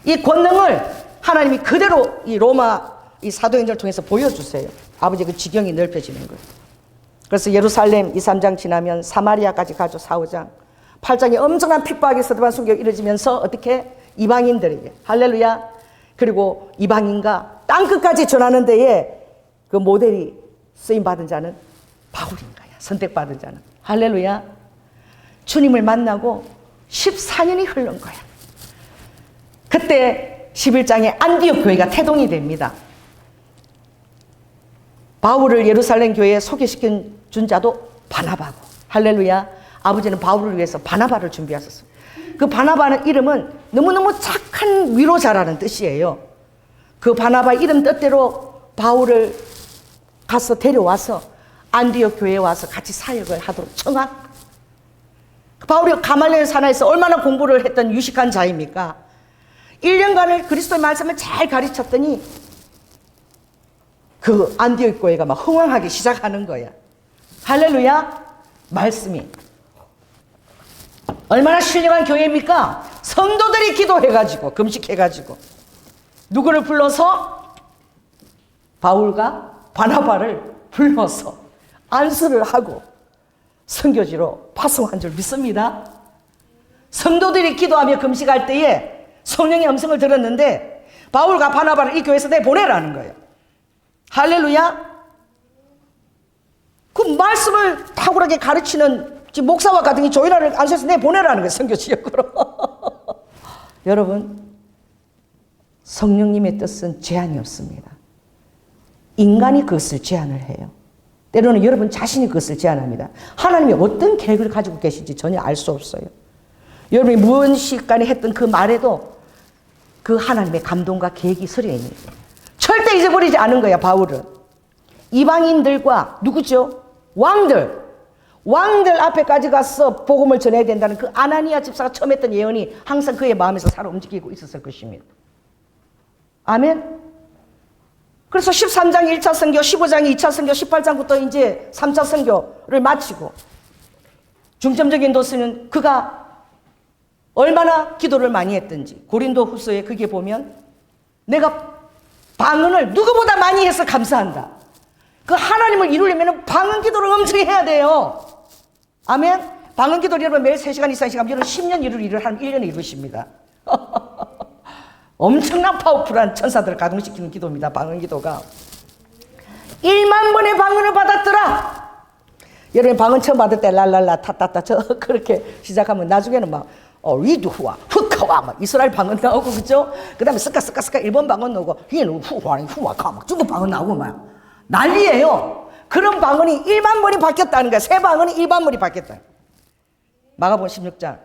이 권능을 하나님이 그대로 이 로마 이 사도행전을 통해서 보여주세요. 아버지의 그 지경이 넓혀지는 거예요. 그래서 예루살렘 2, 3장 지나면 사마리아까지 가죠. 4, 5장. 8장에 엄청난 핍박이 서두반 순교가 이루어지면서 어떻게? 이방인들에게. 할렐루야. 그리고 이방인과 땅끝까지 전하는 데에 그 모델이 쓰임받은 자는 바울인 거야. 선택받은 자는. 할렐루야. 주님을 만나고 14년이 흐른 거야. 그때 11장에 안디옥 교회가 태동이 됩니다. 바울을 예루살렘 교회에 소개시킨 준 자도 바나바고. 할렐루야. 아버지는 바울을 위해서 바나바를 준비하셨어요. 그 바나바는 이름은 너무너무 착한 위로자라는 뜻이에요. 그 바나바 이름 뜻대로 바울을 가서 데려와서 안디옥 교회에 와서 같이 사역을 하도록 청하. 바울이 가말리엘 산하에서 얼마나 공부를 했던 유식한 자입니까? 1년간을 그리스도의 말씀을 잘 가르쳤더니 그 안디옥 교회가 막 흥황하기 시작하는 거야. 할렐루야. 말씀이 얼마나 신령한 교회입니까? 성도들이 기도해가지고 금식해가지고 누구를 불러서? 바울과 바나바를 불러서 안수를 하고 선교지로 파송한 줄 믿습니다. 성도들이 기도하며 금식할 때에 성령의 음성을 들었는데 바울과 바나바를 이 교회에서 내보내라는 거예요. 할렐루야. 그 말씀을 탁월하게 가르치는 목사와 같은 이 조이라를 안수해서 내보내라는 거예요. 선교 지역으로. 여러분, 성령님의 뜻은 제한이 없습니다. 인간이 그것을 제한을 해요. 때로는 여러분 자신이 그것을 제한합니다. 하나님이 어떤 계획을 가지고 계신지 전혀 알 수 없어요. 여러분이 무언식간에 했던 그 말에도 그 하나님의 감동과 계획이 서려 있는 거예요. 절대 잊어버리지 않은 거야. 바울은 이방인들과 누구죠? 왕들 앞에까지 가서 복음을 전해야 된다는 그 아나니아 집사가 처음 했던 예언이 항상 그의 마음에서 살아 움직이고 있었을 것입니다. 아멘. 그래서 13장 1차 선교, 15장 2차 선교, 18장부터 이제 3차 선교를 마치고 중점적인 도서는 그가 얼마나 기도를 많이 했던지 고린도 후서에 그게 보면 내가 방언을 누구보다 많이 해서 감사한다. 그 하나님을 이루려면 방언 기도를 엄청 해야 돼요. 아멘. 방언 기도를 여러분 매일 3시간 이상 시간 여러분 10년 이룰 일을 한 1년에 이루십니다. 엄청난 파워풀한 천사들을 가동시키는 기도입니다. 방언 기도가 1만 번의 방언을 받았더라. 여러분 방언 처음 받을 때 랄랄라 타타타 저 그렇게 시작하면 나중에는 막 리드후와 흑카와 막 이스라엘 방언 나오고 그죠? 그 다음에 스카스카스카 일본 방언 나오고 휘는 후화는 후와카 막 중국 방언 나오고 막 난리예요. 그런 방언이 1만 번이 바뀌었다는 거야. 새 방언이 1만 번이 바뀌었다. 마가복음 16장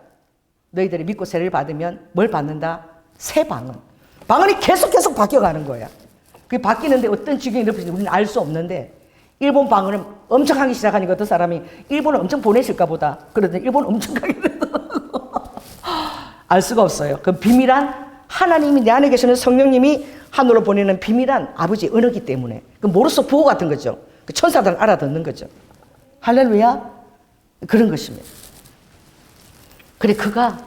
너희들이 믿고 세례를 받으면 뭘 받는다? 새 방언. 방언이 계속 바뀌어가는 거야. 그게 바뀌는데 어떤 지경이 높은지 우리는 알 수 없는데 일본 방언을 엄청 하기 시작하니까 어떤 사람이 일본을 엄청 보내실까 보다. 그러더니 일본 엄청 가게 되더라고. 알 수가 없어요. 그 비밀한 하나님이 내 안에 계시는 성령님이 하늘로 보내는 비밀한 아버지의 언어기 때문에 그 모로서 부호 같은 거죠. 그 천사들은 알아듣는 거죠. 할렐루야. 그런 것입니다. 그래 그가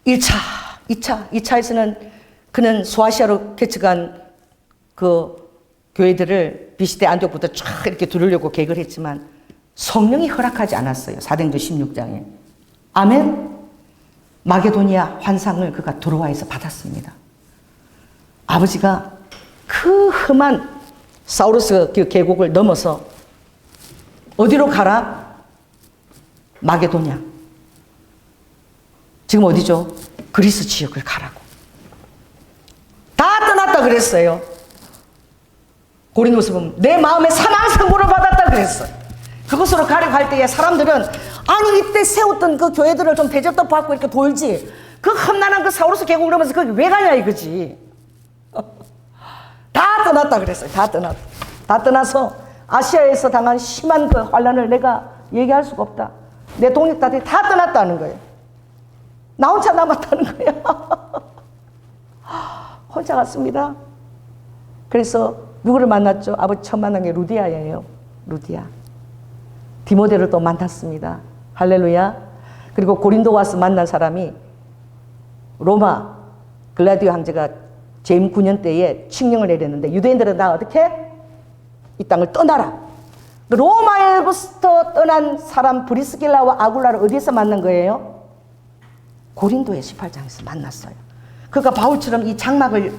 1차, 2차에서는 그는 소아시아로 개척한 그 교회들을 비시대 안디옥부터 쫙 이렇게 두르려고 계획을 했지만 성령이 허락하지 않았어요. 사도행전 16장에. 아멘. 마게도니아 환상을 그가 도로아에서 받았습니다. 아버지가 그 험한 사우루스 그 계곡을 넘어서 어디로 가라? 마게도니아. 지금 어디죠? 그리스 지역을 가라고. 다 떠났다 그랬어요. 고린도서 보면 내 마음에 사망 선고를 받았다 그랬어요. 그것으로 가려갈 때에 사람들은 아니 이때 세웠던 그 교회들을 좀 대접도 받고 이렇게 돌지 그 험난한 그 사우루스 계곡 그러면서 거기 왜 가냐 이거지. 다 떠났다 그랬어요. 다 떠나서 아시아에서 당한 심한 그 환란을 내가 얘기할 수가 없다. 내 동역자들이 다 떠났다는 거예요. 나 혼자 남았다는 거예요. 혼자 갔습니다. 그래서 누구를 만났죠? 아버지 처음 만난 게 루디아예요. 루디아. 디모데를 또 만났습니다. 할렐루야. 그리고 고린도 와서 만난 사람이 로마 글라디오 황제가 재임 9년 때에 칙령을 내렸는데 유대인들은 다 어떻게? 이 땅을 떠나라. 로마에부터 떠난 사람 브리스길라와 아굴라를 어디서 만난 거예요? 고린도의 18장에서 만났어요. 그러니까 바울처럼 이 장막을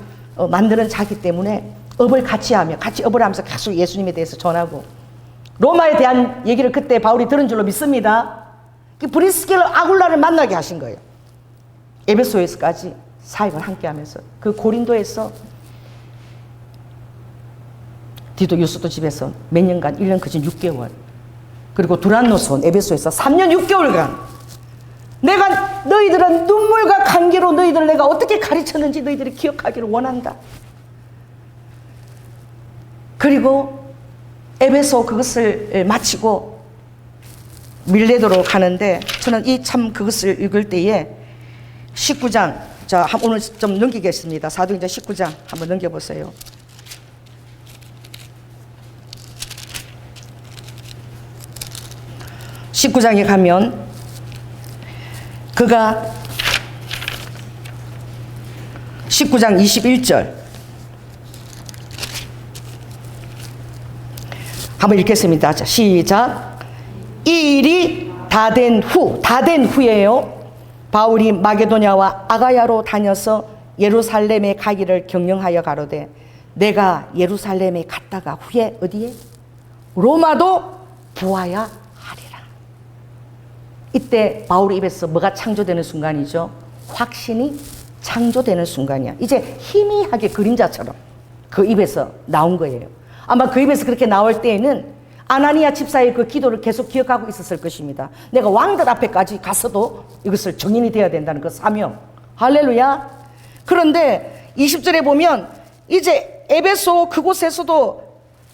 만드는 자기 때문에 업을 같이 업을 하면서 계속 예수님에 대해서 전하고 로마에 대한 얘기를 그때 바울이 들은 줄로 믿습니다. 브리스길라 아굴라를 만나게 하신 거예요. 에베소에서까지 사역을 함께 하면서 그 고린도에서 디도 유스도 집에서 몇 년간 1년 그진 6개월 그리고 두란노스 에베소에서 3년 6개월간 내가 너희들은 눈물과 간기로 너희들을 내가 어떻게 가르쳤는지 너희들이 기억하기를 원한다. 그리고 에베소 그것을 마치고 밀레도로 가는데 저는 이 참 그것을 읽을 때에 19장 자 오늘 좀 넘기겠습니다. 사도행전 19장 한번 넘겨보세요. (19장에) 가면 그가 19장 21절 한번 읽겠습니다. 자, 시작. 이 일이 다 된 후예요. 바울이 마게도냐와 아가야로 다녀서 예루살렘에 가기를 경영하여 가로되 내가 예루살렘에 갔다가 후에 어디에? 로마도 보아야 하리라. 이때 바울의 입에서 뭐가 창조되는 순간이죠? 확신이 창조되는 순간이야. 이제 희미하게 그림자처럼 그 입에서 나온 거예요. 아마 그 입에서 그렇게 나올 때에는 아나니아 집사의 그 기도를 계속 기억하고 있었을 것입니다. 내가 왕들 앞에까지 갔어도 이것을 증인이 되어야 된다는 그 사명. 할렐루야. 그런데 20절에 보면 이제 에베소 그곳에서도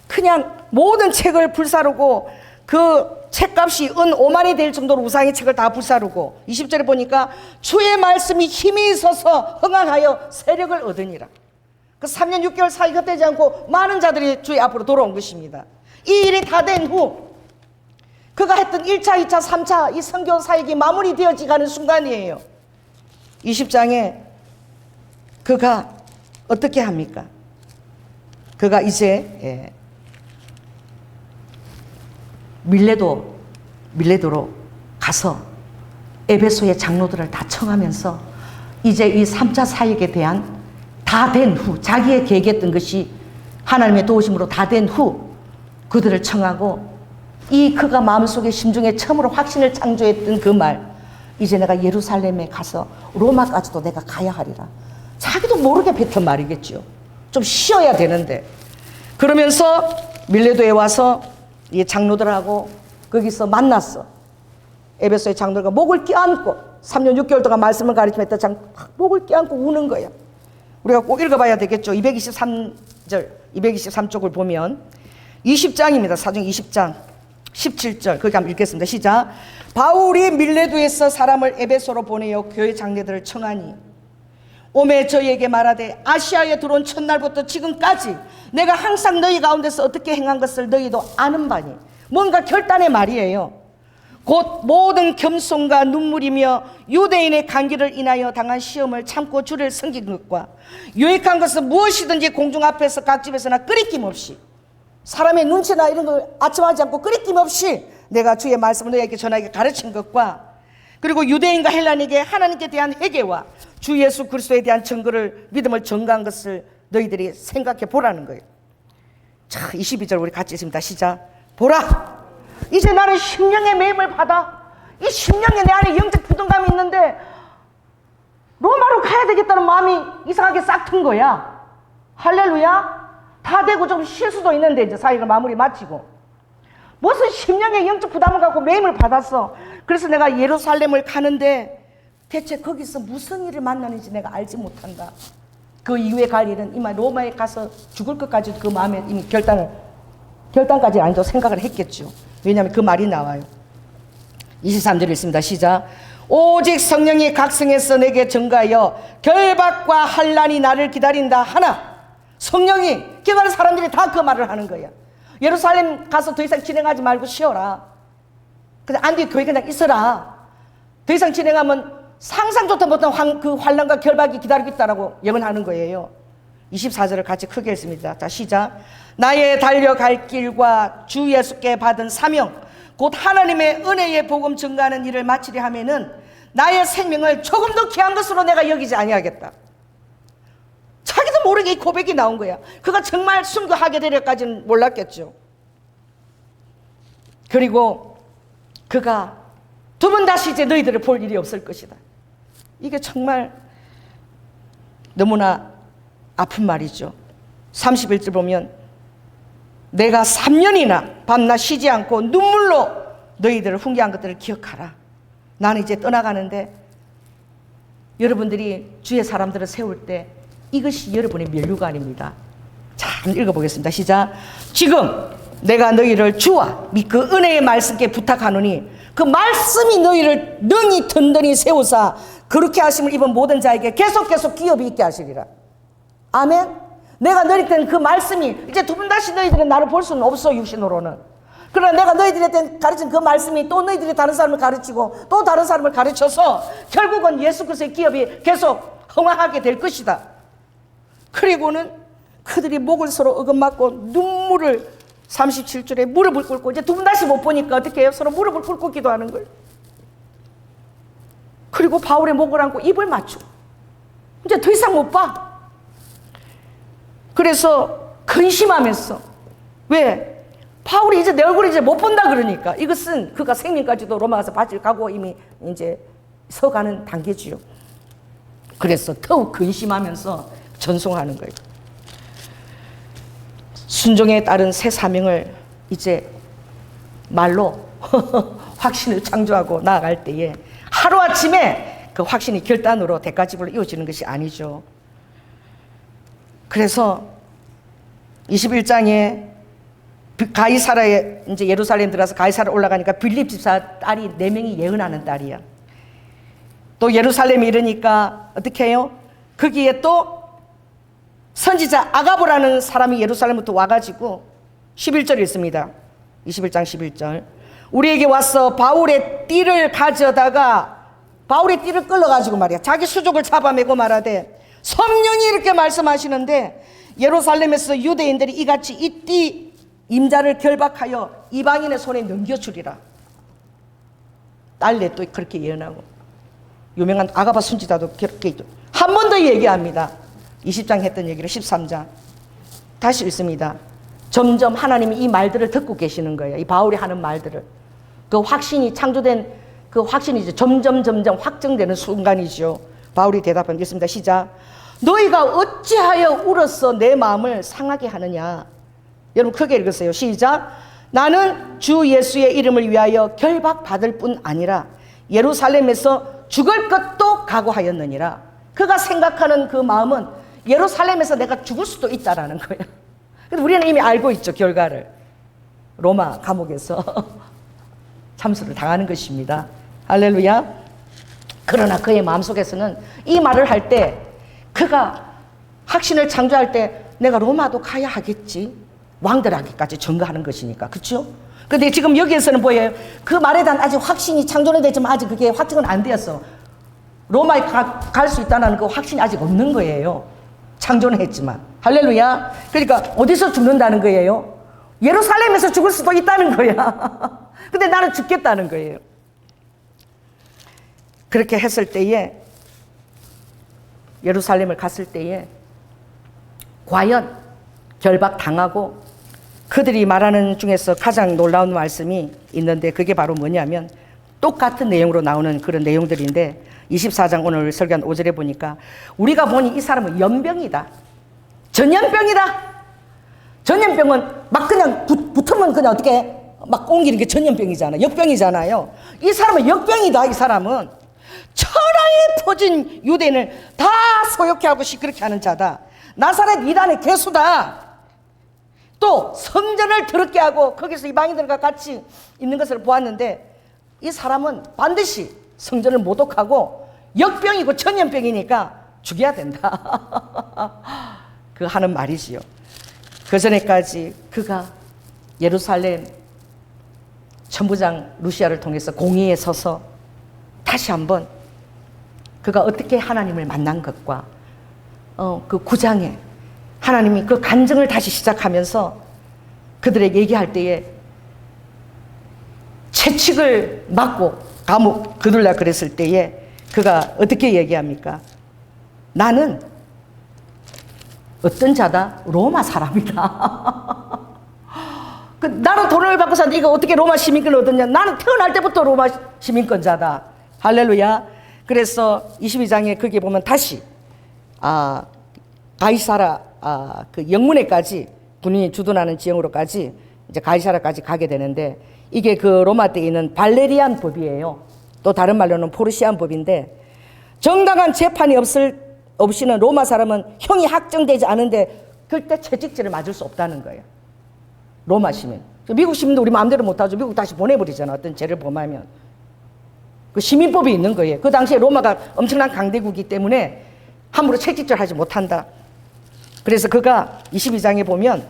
그냥 모든 책을 불사르고 그 책값이 은 5만이 될 정도로 우상의 책을 다 불사르고 20절에 보니까 주의 말씀이 힘이 있어서 흥황하여 세력을 얻으니라. 그 3년 6개월 사이 헛되지 않고 많은 자들이 주의 앞으로 돌아온 것입니다. 이 일이 다 된 후 그가 했던 1차, 2차, 3차 이 선교 사역이 마무리되어지 가는 순간이에요. 20장에 그가 어떻게 합니까? 그가 이제 밀레도로 가서 에베소의 장로들을 다 청하면서 이제 이 3차 사역에 대한 다 된 후 자기의 계획했던 것이 하나님의 도우심으로 다 된 후 그들을 청하고 이 그가 마음속에 심중에 처음으로 확신을 창조했던 그 말 이제 내가 예루살렘에 가서 로마까지도 내가 가야 하리라. 자기도 모르게 뱉은 말이겠죠. 좀 쉬어야 되는데 그러면서 밀레도에 와서 이 장로들하고 거기서 만났어. 에베소의 장로들과 목을 껴안고 3년 6개월 동안 말씀을 가르치면서 목을 껴안고 우는 거야. 우리가 꼭 읽어봐야 되겠죠. 223절 223쪽을 보면 20장입니다. 사도행 20장 17절 거기 한번 읽겠습니다. 시작. 바울이 밀레도에서 사람을 에베소로 보내어 교회 장례들을 청하니 오매 저희에게 말하되 아시아에 들어온 첫날부터 지금까지 내가 항상 너희 가운데서 어떻게 행한 것을 너희도 아는 바니. 뭔가 결단의 말이에요. 곧 모든 겸손과 눈물이며 유대인의 간기를 인하여 당한 시험을 참고 주를 섬긴 것과 유익한 것은 무엇이든지 공중 앞에서 각 집에서나 끄리낌 없이 사람의 눈치나 이런 걸 아첨하지 않고 끄리낌 없이 내가 주의 말씀을 너희에게 전하게 가르친 것과 그리고 유대인과 헬라인에게 하나님께 대한 회개와 주 예수 그리스도에 대한 증거를 믿음을 전가한 것을 너희들이 생각해 보라는 거예요. 자, 22절 우리 같이 읽습니다. 시작. 보라, 이제 나는 심령의 매임을 받아. 이 심령에 내 안에 영적 부담감이 있는데 로마로 가야 되겠다는 마음이 이상하게 싹 튼 거야. 할렐루야. 다 되고 좀 쉴 수도 있는데 이제 사역을 마무리 마치고 무슨 심령의 영적 부담을 갖고 매임을 받았어. 그래서 내가 예루살렘을 가는데 대체 거기서 무슨 일을 만나는지 내가 알지 못한다. 그 이후에 갈 일은 이마 로마에 가서 죽을 것까지 그 마음에 이미 결단까지 아니죠. 생각을 했겠죠. 왜냐하면 그 말이 나와요. 23절에 있습니다. 시작. 오직 성령이 각성해서 내게 증가하여 결박과 환난이 나를 기다린다 하나, 성령이 기다리는 사람들이 다 그 말을 하는 거야. 예루살렘 가서 더 이상 진행하지 말고 쉬어라. 그냥 안디 교회 그냥 있어라. 더 이상 진행하면 상상조차 못한 그 환난과 결박이 기다리고 있다라고 예언하는 거예요. 24절을 같이 크게 했습니다. 자, 시작. 나의 달려갈 길과 주 예수께 받은 사명, 곧 하나님의 은혜의 복음 증가하는 일을 마치려 하면은 나의 생명을 조금 더 귀한 것으로 내가 여기지 아니하겠다. 자기도 모르게 이 고백이 나온 거야. 그가 정말 순교하게 되려까지는 몰랐겠죠. 그리고 그가 두 번 다시 이제 너희들을 볼 일이 없을 것이다. 이게 정말 너무나 아픈 말이죠. 31절 보면 내가 3년이나 밤낮 쉬지 않고 눈물로 너희들을 훈계한 것들을 기억하라. 나는 이제 떠나가는데 여러분들이 주의 사람들을 세울 때 이것이 여러분의 면류관입니다. 자, 읽어보겠습니다. 시작. 지금 내가 너희를 주와 및 그 은혜의 말씀께 부탁하노니 그 말씀이 너희를 능히 든든히 세우사 그렇게 하심을 입은 모든 자에게 계속 기업이 있게 하시리라. 아멘. 내가 너희들한테 그 말씀이 이제 두 번 다시 너희들은 나를 볼 수는 없어, 육신으로는. 그러나 내가 너희들한테 가르친 그 말씀이 또 너희들이 다른 사람을 가르치고 또 다른 사람을 가르쳐서 결국은 예수 그리스도의 기업이 계속 흥황하게 될 것이다. 그리고는 그들이 목을 서로 어긋맞고 눈물을 37절에 무릎을 꿇고 이제 두 번 다시 못 보니까 어떻게 해요? 서로 무릎을 꿇고 기도하는 거예요. 그리고 바울의 목을 안고 입을 맞추고 이제 더 이상 못 봐. 그래서 근심하면서, 왜? 바울이 이제 내 얼굴을 이제 못 본다 그러니까. 이것은 그가 생명까지도 로마 가서 바칠 각오 이미 이제 서가는 단계지요. 그래서 더욱 근심하면서 전송하는 거예요. 순종에 따른 새 사명을 이제 말로 확신을 창조하고 나아갈 때에 하루아침에 그 확신이 결단으로 대가집으로 이어지는 것이 아니죠. 그래서 21장에 가이사라에 이제 예루살렘 들어가서 가이사라 올라가니까 빌립 집사 딸이 4명이 예언하는 딸이야. 또 예루살렘에 이르니까 어떻게 해요? 거기에 또 선지자 아가보라는 사람이 예루살렘부터 와가지고 11절에 있습니다. 21장 11절. 우리에게 와서 바울의 띠를 가져다가 바울의 띠를 끌어가지고 말이야. 자기 수족을 잡아매고 말하되 성령이 이렇게 말씀하시는데 예루살렘에서 유대인들이 이같이 이 띠 임자를 결박하여 이방인의 손에 넘겨주리라. 딸내 또 그렇게 예언하고 유명한 아가바 선지자도 그렇게 한 번 더 얘기합니다. 20장 했던 얘기를 13장 다시 읽습니다. 점점 하나님이 이 말들을 듣고 계시는 거예요. 이 바울이 하는 말들을. 그 확신이 창조된 그 확신이 이제 점점 확정되는 순간이죠. 바울이 대답한 게 있습니다. 시작. 너희가 어찌하여 울어서 내 마음을 상하게 하느냐. 여러분 크게 읽으세요. 시작. 나는 주 예수의 이름을 위하여 결박받을 뿐 아니라 예루살렘에서 죽을 것도 각오하였느니라. 그가 생각하는 그 마음은 예루살렘에서 내가 죽을 수도 있다라는 거예요. 근데 우리는 이미 알고 있죠. 결과를. 로마 감옥에서 참수를 당하는 것입니다. 할렐루야. 그러나 그의 마음속에서는 이 말을 할 때 그가 확신을 창조할 때 내가 로마도 가야 하겠지. 왕들에게까지 전가하는 것이니까. 그렇죠? 근데 지금 여기에서는 뭐예요? 그 말에 대한 아직 확신이 창조는 되지만 아직 그게 확정은 안 되었어. 로마에 갈 수 있다는 그 확신이 아직 없는 거예요. 창조는 했지만. 할렐루야. 그러니까 어디서 죽는다는 거예요? 예루살렘에서 죽을 수도 있다는 거야. 근데 나는 죽겠다는 거예요. 그렇게 했을 때에 예루살렘을 갔을 때에 과연 결박당하고 그들이 말하는 중에서 가장 놀라운 말씀이 있는데 그게 바로 뭐냐면 똑같은 내용으로 나오는 그런 내용들인데 24장 오늘 설교한 5절에 보니까 우리가 보니 이 사람은 연병이다. 전염병이다. 전염병은 막 그냥 붙으면 그냥 어떻게 막 옮기는 게 전염병이잖아. 역병이잖아요. 이 사람은 역병이다. 이 사람은 천하에 퍼진 유대인을 다 소욕케 하고 시끄럽게 하는 자다. 나사렛 이단의 개수다. 또 성전을 더럽게 하고 거기서 이방인들과 같이 있는 것을 보았는데 이 사람은 반드시 성전을 모독하고 역병이고 전염병이니까 죽여야 된다. 그 하는 말이지요. 그 전에까지 그가 예루살렘 천부장 루시아를 통해서 공의에 서서 다시 한번 그가 어떻게 하나님을 만난 것과 그 9장에 하나님이 그 간증을 다시 시작하면서 그들에게 얘기할 때에 채찍을 맞고 감옥 그들라 그랬을 때에 그가 어떻게 얘기합니까? 나는 어떤 자다? 로마 사람이다. 나는 돈을 받고 사는데 이거 어떻게 로마 시민권을 얻었냐? 나는 태어날 때부터 로마 시민권자다. 할렐루야. 그래서 22장에 거기에 보면 다시 가이사라 그 영문에까지 군인이 주둔하는 지형으로까지 이제 가이사라까지 가게 되는데 이게 그 로마 때에 있는 발레리안 법이에요. 또 다른 말로는 포르시안 법인데 정당한 재판이 없이는 로마 사람은 형이 확정되지 않은데 그때 채찍질을 맞을 수 없다는 거예요. 로마 시민. 미국 시민도 우리 마음대로 못하죠. 미국 다시 보내버리잖아. 어떤 죄를 범하면. 그 시민법이 있는 거예요. 그 당시에 로마가 엄청난 강대국이기 때문에 함부로 채찍질 하지 못한다. 그래서 그가 22장에 보면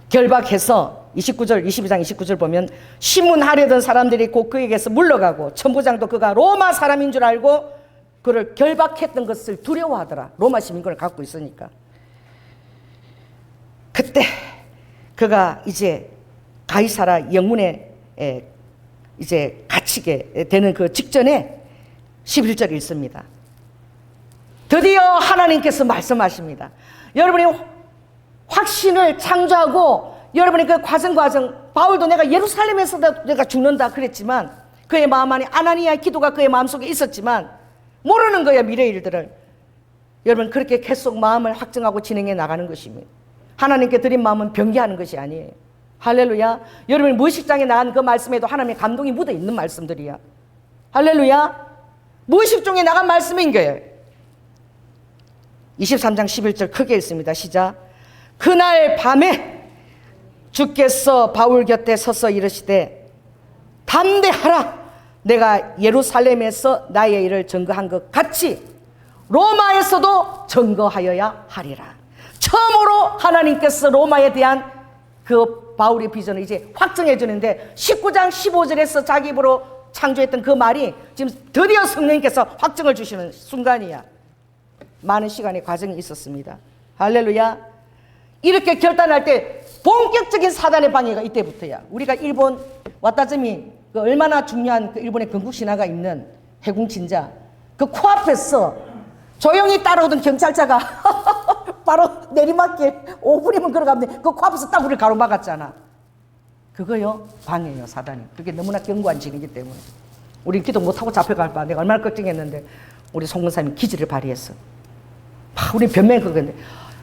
결박해서 22장 29절 보면 신문하려던 사람들이 곧 그에게서 물러가고 천부장도 그가 로마 사람인 줄 알고 그를 결박했던 것을 두려워하더라. 로마 시민권을 갖고 있으니까. 그때 그가 이제 가이사라 영문에 이제 갇히게 되는 그 직전에 11절 읽습니다. 드디어 하나님께서 말씀하십니다. 여러분이 확신을 창조하고 여러분의 그 과정 바울도 내가 예루살렘에서 내가 죽는다 그랬지만 그의 마음 안에 아나니아의 기도가 그의 마음속에 있었지만 모르는 거야 미래 일들을. 여러분 그렇게 계속 마음을 확증하고 진행해 나가는 것입니다. 하나님께 드린 마음은 변개하는 것이 아니에요. 할렐루야. 여러분이 무의식장에 나간 그 말씀에도 하나님의 감동이 묻어 있는 말씀들이야. 할렐루야. 무의식 중에 나간 말씀인 거예요. 23장 11절 크게 읽습니다. 시작. 그날 밤에 주께서 바울 곁에 서서 이르시되 담대하라. 내가 예루살렘에서 나의 일을 증거한 것 같이 로마에서도 증거하여야 하리라. 처음으로 하나님께서 로마에 대한 그 바울의 비전을 이제 확정해 주는데 19장 15절에서 자기 입으로 창조했던 그 말이 지금 드디어 성령님께서 확정을 주시는 순간이야. 많은 시간의 과정이 있었습니다. 할렐루야. 이렇게 결단할 때 본격적인 사단의 방해가 이때부터야. 우리가 일본 와타즈미 그 얼마나 중요한 그 일본의 건국 신화가 있는 해군 진자 그 코앞에서 조용히 따라오던 경찰차가 바로 내리막길 5분이면 걸어가면 그 코앞에서 딱 우리를 가로막았잖아. 그거요 방해요 사단이. 그게 너무나 견고한 진이기 때문에 우리 기도 못하고 잡혀갈까 내가 얼마나 걱정했는데 우리 송문사님이 기지를 발휘했어. 막 우리 변명이 그건데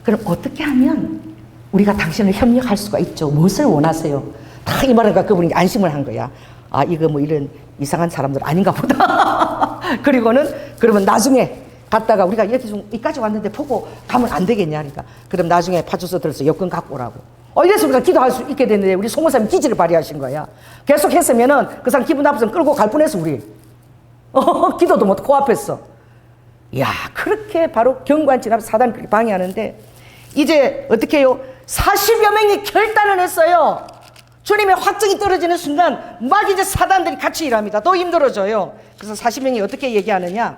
그럼 어떻게 하면 우리가 당신을 협력할 수가 있죠? 무엇을 원하세요? 다 이 말을 갖고 그분이 안심을 한 거야. 아 이거 뭐 이런 이상한 사람들 아닌가 보다. 그리고는 그러면 나중에 갔다가 우리가 여기까지 왔는데 보고 가면 안 되겠냐 하니까 그럼 나중에 파출소 들어서 여권 갖고 오라고. 이래서 우리가 기도할 수 있게 됐는데 우리 송원사님이 기지를 발휘하신 거야. 계속 했으면은 그 사람 기분 나쁘면 끌고 갈 뻔했어 우리. 기도도 못 코앞했어. 이야 그렇게 바로 견고한 진압 사단을 그렇게 방해하는데 이제 어떻게 해요? 40여 명이 결단을 했어요. 주님의 확정이 떨어지는 순간 막 이제 사단들이 같이 일합니다. 더 힘들어져요. 그래서 40명이 어떻게 얘기하느냐.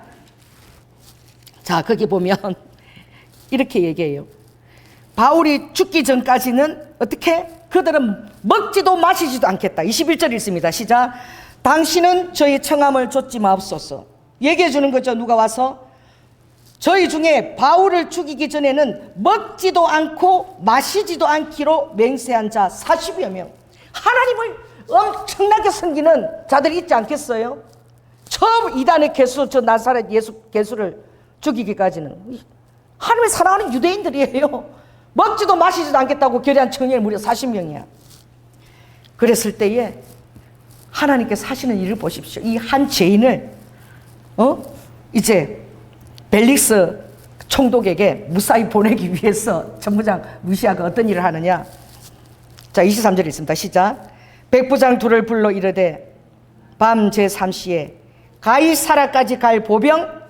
자 거기 보면 이렇게 얘기해요. 바울이 죽기 전까지는 어떻게? 그들은 먹지도 마시지도 않겠다. 21절 읽습니다. 시작. 당신은 저희 청함을 좇지 마옵소서. 얘기해 주는 거죠. 누가 와서 저희 중에 바울을 죽이기 전에는 먹지도 않고 마시지도 않기로 맹세한 자 40여 명. 하나님을 엄청나게 섬기는 자들이 있지 않겠어요? 처음 이단의 개수, 저 나사렛 예수 개수를 죽이기까지는 하나님을 사랑하는 유대인들이에요. 먹지도 마시지도 않겠다고 결의한 청년이 무려 40명이야. 그랬을 때에 하나님께서 하시는 일을 보십시오. 이 한 죄인을 이제 벨릭스 총독에게 무사히 보내기 위해서 천부장 루시아가 어떤 일을 하느냐. 자, 23절에 있습니다. 시작. 백부장 둘을 불러 이르되 밤 제3시에 가이사라까지 갈 보병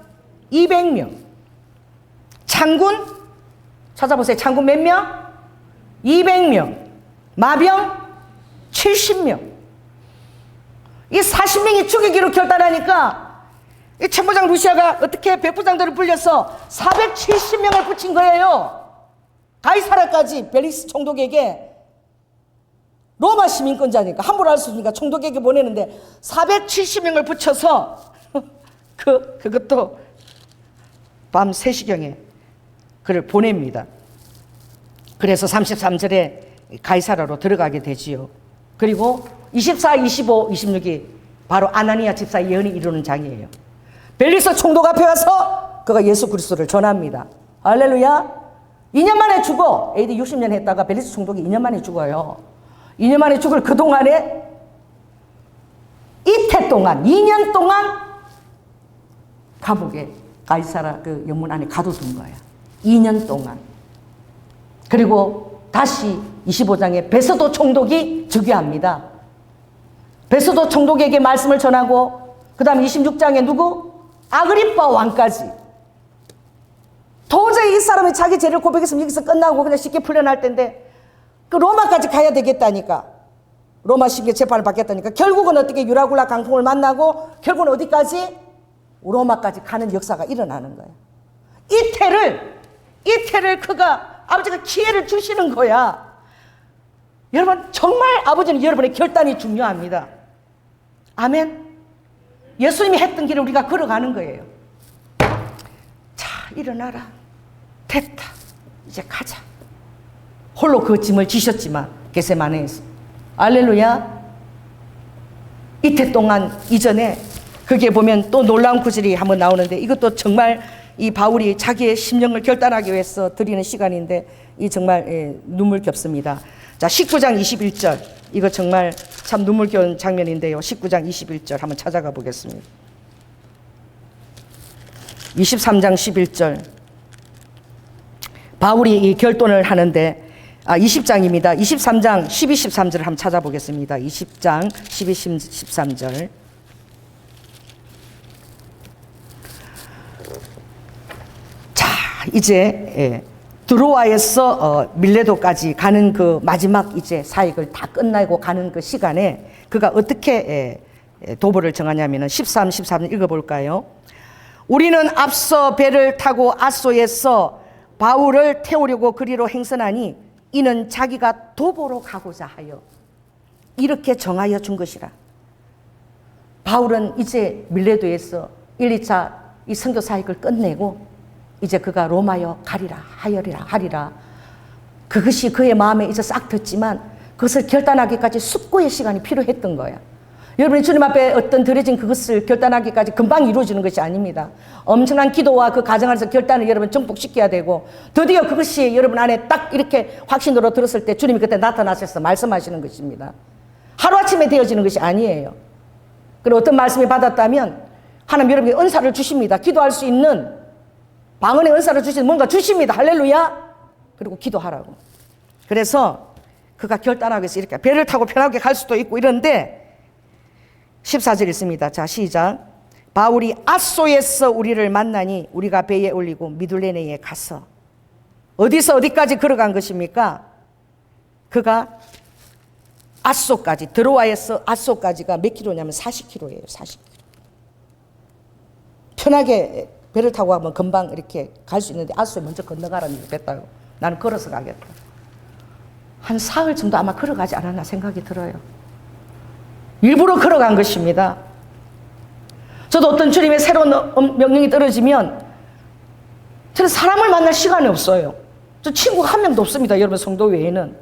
200명, 창군 찾아보세요. 창군 몇 명? 200명, 마병 70명. 이 40명이 죽이기로 결단하니까 이 천부장 루시아가 어떻게 백부장들을 불려서 470명을 붙인 거예요. 가이사라까지 벨릭스 총독에게. 로마 시민권자니까 함부로 할 수 있으니까 총독에게 보내는데 470명을 붙여서 그것도 밤 3시경에 그를 보냅니다. 그래서 33절에 가이사라로 들어가게 되지요. 그리고 24, 25, 26이 바로 아나니아 집사의 예언이 이루는 장이에요. 벨릭스 총독 앞에 와서 그가 예수 그리스도를 전합니다. 할렐루야. 2년 만에 죽어. AD 60년 했다가 벨릭스 총독이 2년 만에 죽어요. 2년 만에 죽을 그동안에 이태 동안 2년 동안 감옥에 가이사라 그 영문 안에 가둬둔 거야. 2년 동안. 그리고 다시 25장에 베스도 총독이 즉위합니다. 베스도 총독에게 말씀을 전하고 그 다음 26장에 누구? 아그리빠 왕까지. 도저히 이 사람이 자기 죄를 고백했으면 여기서 끝나고 그냥 쉽게 풀려날 텐데 그 로마까지 가야 되겠다니까. 로마 시기에 재판을 받겠다니까. 결국은 어떻게 유라굴라 강풍을 만나고 결국은 어디까지? 로마까지 가는 역사가 일어나는 거예요. 이태를 그가 아버지가 기회를 주시는 거야. 여러분 정말 아버지는 여러분의 결단이 중요합니다. 아멘. 예수님이 했던 길을 우리가 걸어가는 거예요. 자, 일어나라. 됐다. 이제 가자. 홀로 그 짐을 지셨지만 겟세마네에서. 할렐루야. 이태 동안 이전에 그게 보면 또 놀라운 구절이 한번 나오는데 이것도 정말 이 바울이 자기의 심령을 결단하기 위해서 드리는 시간인데 이 정말 눈물겹습니다. 자, 19장 21절. 이거 정말 참 눈물겨운 장면인데요. 19장 21절 한번 찾아가 보겠습니다. 23장 11절. 바울이 이 결론을 하는데 20장입니다. 23장 12, 13절을 한번 찾아보겠습니다. 20장 12, 13절. 자, 이제 드로아에서 밀레도까지 가는 그 마지막 이제 사역을 다 끝나고 가는 그 시간에 그가 어떻게 도보를 정하냐면은 13, 14절 읽어볼까요? 우리는 앞서 배를 타고 아소에서 바울을 태우려고 그리로 행선하니 이는 자기가 도보로 가고자 하여 이렇게 정하여 준 것이라. 바울은 이제 밀레도에서 1, 2차 이 선교 사역을 끝내고 이제 그가 로마여 가리라 하리라. 그것이 그의 마음에 이제 싹 텄지만 그것을 결단하기까지 숙고의 시간이 필요했던 거야. 여러분이 주님 앞에 어떤 드려진 그것을 결단하기까지 금방 이루어지는 것이 아닙니다. 엄청난 기도와 그 과정 안에서 결단을 여러분 정복시켜야 되고 드디어 그것이 여러분 안에 딱 이렇게 확신으로 들었을 때 주님이 그때 나타나셔서 말씀하시는 것입니다. 하루아침에 되어지는 것이 아니에요. 그리고 어떤 말씀이 받았다면 하나님 여러분에게 은사를 주십니다. 기도할 수 있는 방언의 은사를 주시는 뭔가 주십니다. 할렐루야. 그리고 기도하라고. 그래서 그가 결단하기 위해서 이렇게 배를 타고 편하게 갈 수도 있고 이런데 14절 있습니다. 자, 시작. 바울이 아소에서 우리를 만나니 우리가 배에 올리고 미둘레네에 가서. 어디서 어디까지 걸어간 것입니까? 그가 아소까지, 드로아에서 아소까지가 몇 킬로냐면 40킬로예요. 40킬로. 편하게 배를 타고 가면 금방 이렇게 갈 수 있는데 아소에 먼저 건너가라는 얘기 됐다고. 나는 걸어서 가겠다. 한 사흘 정도 아마 걸어가지 않았나 생각이 들어요. 일부러 걸어간 것입니다. 저도 어떤 주님의 새로운 명령이 떨어지면 저는 사람을 만날 시간이 없어요. 저 친구가 한 명도 없습니다. 여러분 성도 외에는.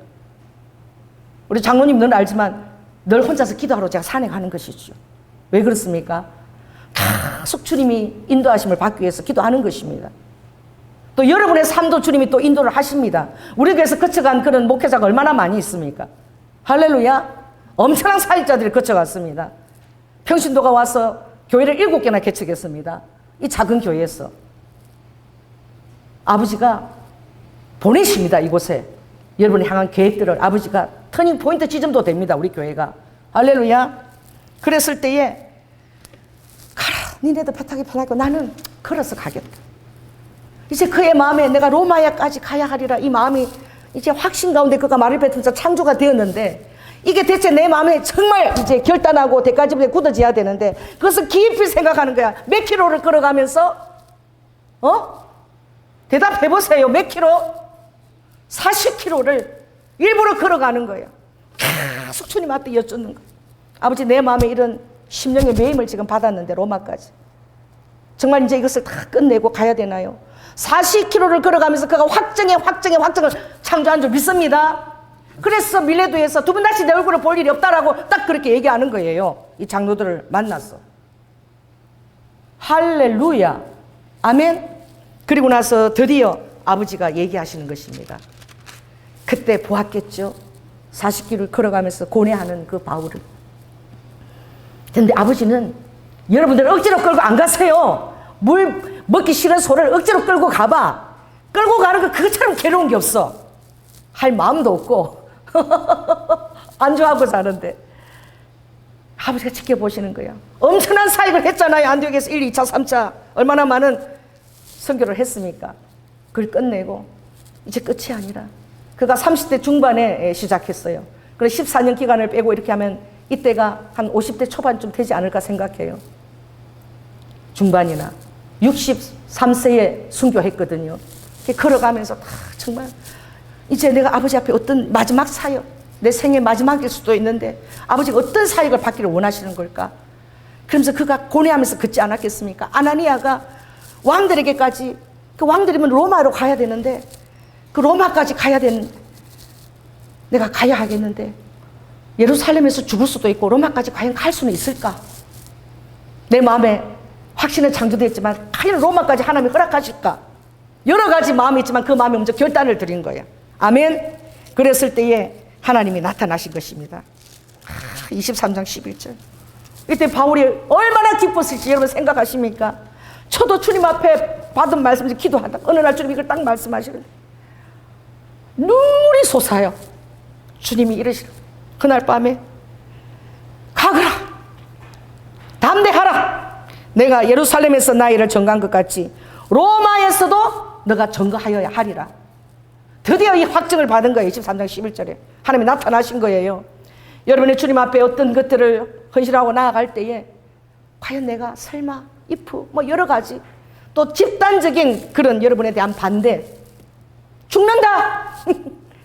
우리 장로님 늘 알지만 늘 혼자서 기도하러 제가 산에 가는 것이죠. 왜 그렇습니까? 계속 주님이 인도하심을 받기 위해서 기도하는 것입니다. 또 여러분의 삶도 주님이 또 인도를 하십니다. 우리 교회에서 거쳐간 그런 목회자가 얼마나 많이 있습니까? 할렐루야. 엄청난 사역자들이 거쳐갔습니다. 평신도가 와서 교회를 7개나 개척했습니다. 이 작은 교회에서. 아버지가 보내십니다. 이곳에. 여러분이 향한 계획들을 아버지가 터닝 포인트 지점도 됩니다. 우리 교회가. 할렐루야. 그랬을 때에 가라. 니네들 배 타기 편하고 나는 걸어서 가겠다. 이제 그의 마음에 내가 로마야까지 가야 하리라 이 마음이 이제 확신 가운데 그가 말을 뱉으면서 창조가 되었는데 이게 대체 내 마음에 정말 이제 결단하고 대가집에 굳어져야 되는데 그것을 깊이 생각하는 거야. 몇 킬로를 걸어가면서 대답해보세요. 몇 킬로? 40킬로를 일부러 걸어가는 거예요. 계속 주님한테 여쭙는 거예요. 아버지 내 마음에 이런 심령의 매임을 지금 받았는데 로마까지 정말 이제 이것을 다 끝내고 가야 되나요? 40킬로를 걸어가면서 그가 확정을 창조한 줄 믿습니다. 그래서 밀레도에서 두 번 다시 내 얼굴을 볼 일이 없다라고 딱 그렇게 얘기하는 거예요. 이 장로들을 만났어. 할렐루야. 아멘. 그리고 나서 드디어 아버지가 얘기하시는 것입니다. 그때 보았겠죠. 40km를 걸어가면서 고뇌하는 그 바울을. 근데 아버지는 여러분들 억지로 끌고 안 가세요. 물 먹기 싫은 소를 억지로 끌고 가봐. 끌고 가는 거 그것처럼 괴로운 게 없어. 할 마음도 없고 안주하고 사는데 아버지가 지켜보시는 거야. 엄청난 사역을 했잖아요. 안디옥에서 1, 2차, 3차 얼마나 많은 선교를 했습니까? 그걸 끝내고 이제 끝이 아니라 그가 30대 중반에 시작했어요. 그래서 14년 기간을 빼고 이렇게 하면 이때가 한 50대 초반쯤 되지 않을까 생각해요. 중반이나 63세에 순교했거든요. 걸어가면서 다 정말 이제 내가 아버지 앞에 어떤 마지막 사역, 내 생애 마지막일 수도 있는데 아버지가 어떤 사역을 받기를 원하시는 걸까? 그러면서 그가 고뇌하면서 걷지 않았겠습니까? 아나니아가 왕들에게까지, 그 왕들이면 로마로 가야 되는데 그 로마까지 가야 되는, 내가 가야 하겠는데 예루살렘에서 죽을 수도 있고 로마까지 과연 갈 수는 있을까? 내 마음에 확신은 창조되었지만 과연 로마까지 하나님이 허락하실까? 여러 가지 마음이 있지만 그 마음에 먼저 결단을 드린 거야. 아멘. 그랬을 때에 하나님이 나타나신 것입니다. 23장 11절. 이때 바울이 얼마나 기뻤을지 여러분 생각하십니까? 저도 주님 앞에 받은 말씀 기도하다 어느 날 주님이 이걸 딱 말씀하시는데 눈물이 솟아요. 주님이 이러시는 그날 밤에 가거라, 담대하라. 내가 예루살렘에서 나이를 전가한 것 같이 로마에서도 너가 전가하여야 하리라. 드디어 이 확증을 받은 거예요. 23장 11절에 하나님이 나타나신 거예요. 여러분의 주님 앞에 어떤 것들을 헌신하고 나아갈 때에 과연 내가 설마 if 뭐 여러 가지 또 집단적인 그런 여러분에 대한 반대, 죽는다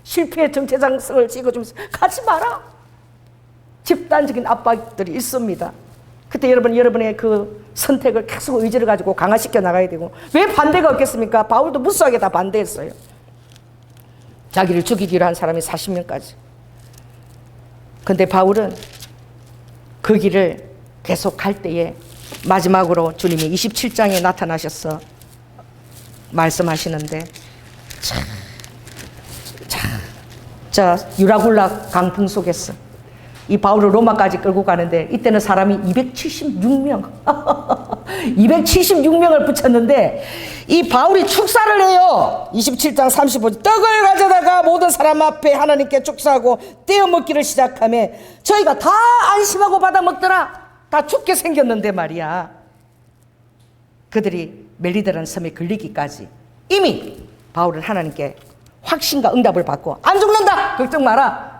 실패의 정체장성을 찍어주면서 가지 마라. 집단적인 압박들이 있습니다. 그때 여러분의 그 선택을 계속 의지를 가지고 강화시켜 나가야 되고. 왜 반대가 없겠습니까? 바울도 무수하게 다 반대했어요. 자기를 죽이기로 한 사람이 40명까지. 근데 바울은 그 길을 계속 갈 때에 마지막으로 주님이 27장에 나타나셔서 말씀하시는데 자 유라굴라 강풍 속에서 이 바울을 로마까지 끌고 가는데 이때는 사람이 276명 276명을 붙였는데 이 바울이 축사를 해요. 27장 35절 떡을 가져다가 모든 사람 앞에 하나님께 축사하고 떼어 먹기를 시작하며 저희가 다 안심하고 받아 먹더라. 다 죽게 생겼는데 말이야. 그들이 멜리데라는 섬에 걸리기까지 이미 바울은 하나님께 확신과 응답을 받고 안 죽는다 걱정 마라.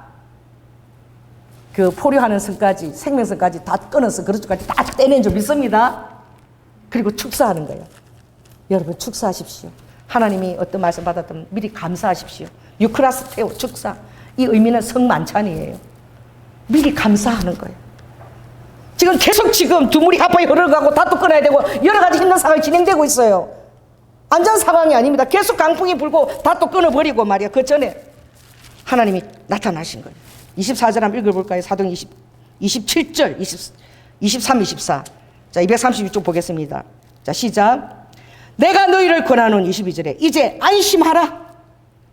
그 포류하는 성까지 생명성까지 다 끊어서 그릇까지 다 떼낸 줄 믿습니다. 그리고 축사하는 거예요. 여러분 축사하십시오. 하나님이 어떤 말씀 받았든 미리 감사하십시오. 유크라스테오 축사, 이 의미는 성만찬이에요. 미리 감사하는 거예요. 지금 두물이 하파에 흘러가고 다투 끊어야 되고 여러 가지 힘든 상황이 진행되고 있어요. 안전 상황이 아닙니다. 계속 강풍이 불고 다투 끊어버리고 말이야. 그 전에 하나님이 나타나신 거예요. 24절 한번 읽어볼까요? 사도행 27절 23, 24. 자 236쪽 보겠습니다. 자 시작. 내가 너희를 권하노니 22절에 이제 안심하라.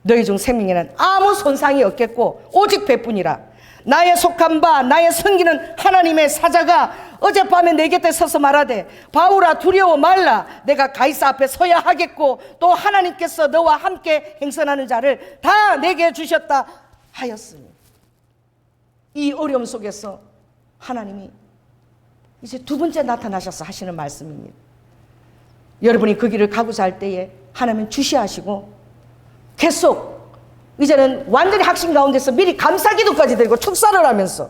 너희 중 생명에는 아무 손상이 없겠고 오직 배뿐이라. 나의 속한 바 나의 섬기는 하나님의 사자가 어젯밤에 내 곁에 서서 말하되 바울아 두려워 말라. 내가 가이사 앞에 서야 하겠고 또 하나님께서 너와 함께 행선하는 자를 다 내게 주셨다 하였으니. 이 어려움 속에서 하나님이 이제 두 번째 나타나셔서 하시는 말씀입니다. 여러분이 그 길을 가고자 할 때에 하나님은 주시하시고 계속 이제는 완전히 확신 가운데서 미리 감사기도까지 드리고 축사를 하면서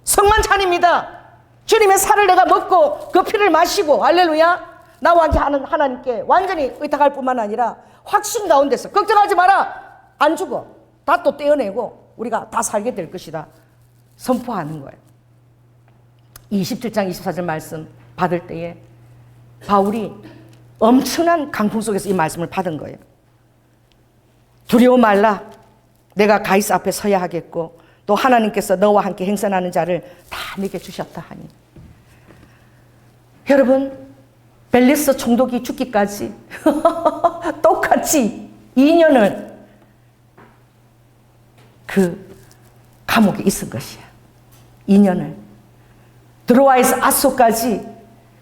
성만 찬입니다. 주님의 살을 내가 먹고 그 피를 마시고 할렐루야 나와 함께 하는 하나님께 완전히 의탁할 뿐만 아니라 확신 가운데서 걱정하지 마라. 안 죽어. 다 또 떼어내고 우리가 다 살게 될 것이다 선포하는 거예요. 27장 24절 말씀 받을 때에 바울이 엄청난 강풍 속에서 이 말씀을 받은 거예요. 두려워 말라. 내가 가이사 앞에 서야 하겠고 또 하나님께서 너와 함께 행선하는 자를 다 내게 주셨다 하니. 여러분 벨리스 총독이 죽기까지 똑같이 2년을 그 감옥에 있은 것이야. 2년을 드로아에서 아소까지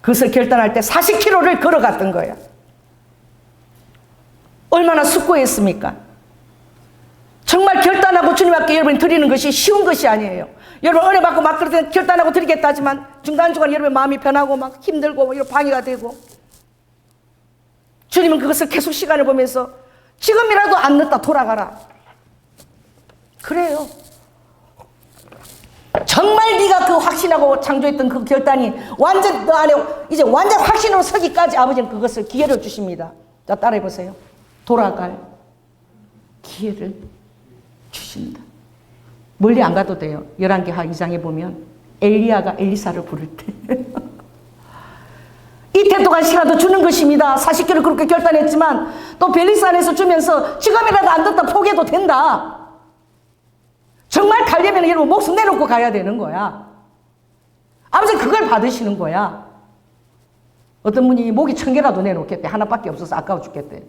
그것을 결단할 때 40km를 걸어갔던 거야. 얼마나 숙고했습니까? 정말 결단하고 주님 앞에 여러분이 드리는 것이 쉬운 것이 아니에요. 여러분 은혜 받고 막 그럴 때 결단하고 드리겠다 하지만 중간중간 여러분 마음이 변하고 막 힘들고 이런 방해가 되고 주님은 그것을 계속 시간을 보면서 지금이라도 안 늦다 돌아가라. 그래요. 정말 네가 그 확신하고 창조했던 그 결단이 완전 너 안에 이제 완전 확신으로 서기까지 아버지는 그것을 기회를 주십니다. 자 따라해 보세요. 돌아갈 기회를 주신다. 멀리 안 가도 돼요. 11개 2장에 보면 엘리야가 엘리사를 부를 때 이태 동안 시간도 주는 것입니다. 40km 그렇게 결단했지만 또 벨리산에서 주면서 지금이라도 안 듣다 포기해도 된다. 정말 가려면 여러분 목숨 내놓고 가야 되는 거야. 아버지 그걸 받으시는 거야. 어떤 분이 목이 1000개라도 내놓겠대. 하나밖에 없어서 아까워 죽겠대.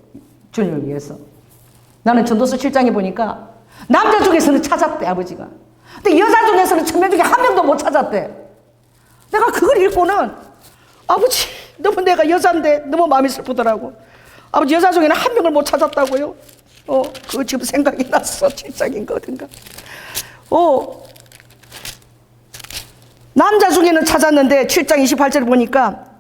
주님을 위해서. 나는 전도서 7장에 보니까 남자 중에서는 찾았대 아버지가. 근데 여자 중에서는 1000명 중에 한 명도 못 찾았대. 내가 그걸 읽고는 아버지 너무 내가 여자인데 너무 마음이 슬프더라고. 아버지 여자 중에는 한 명을 못 찾았다고요? 그거 지금 생각이 났어. 7장인가 어딘가. 남자 중에는 찾았는데 7장 28절을 보니까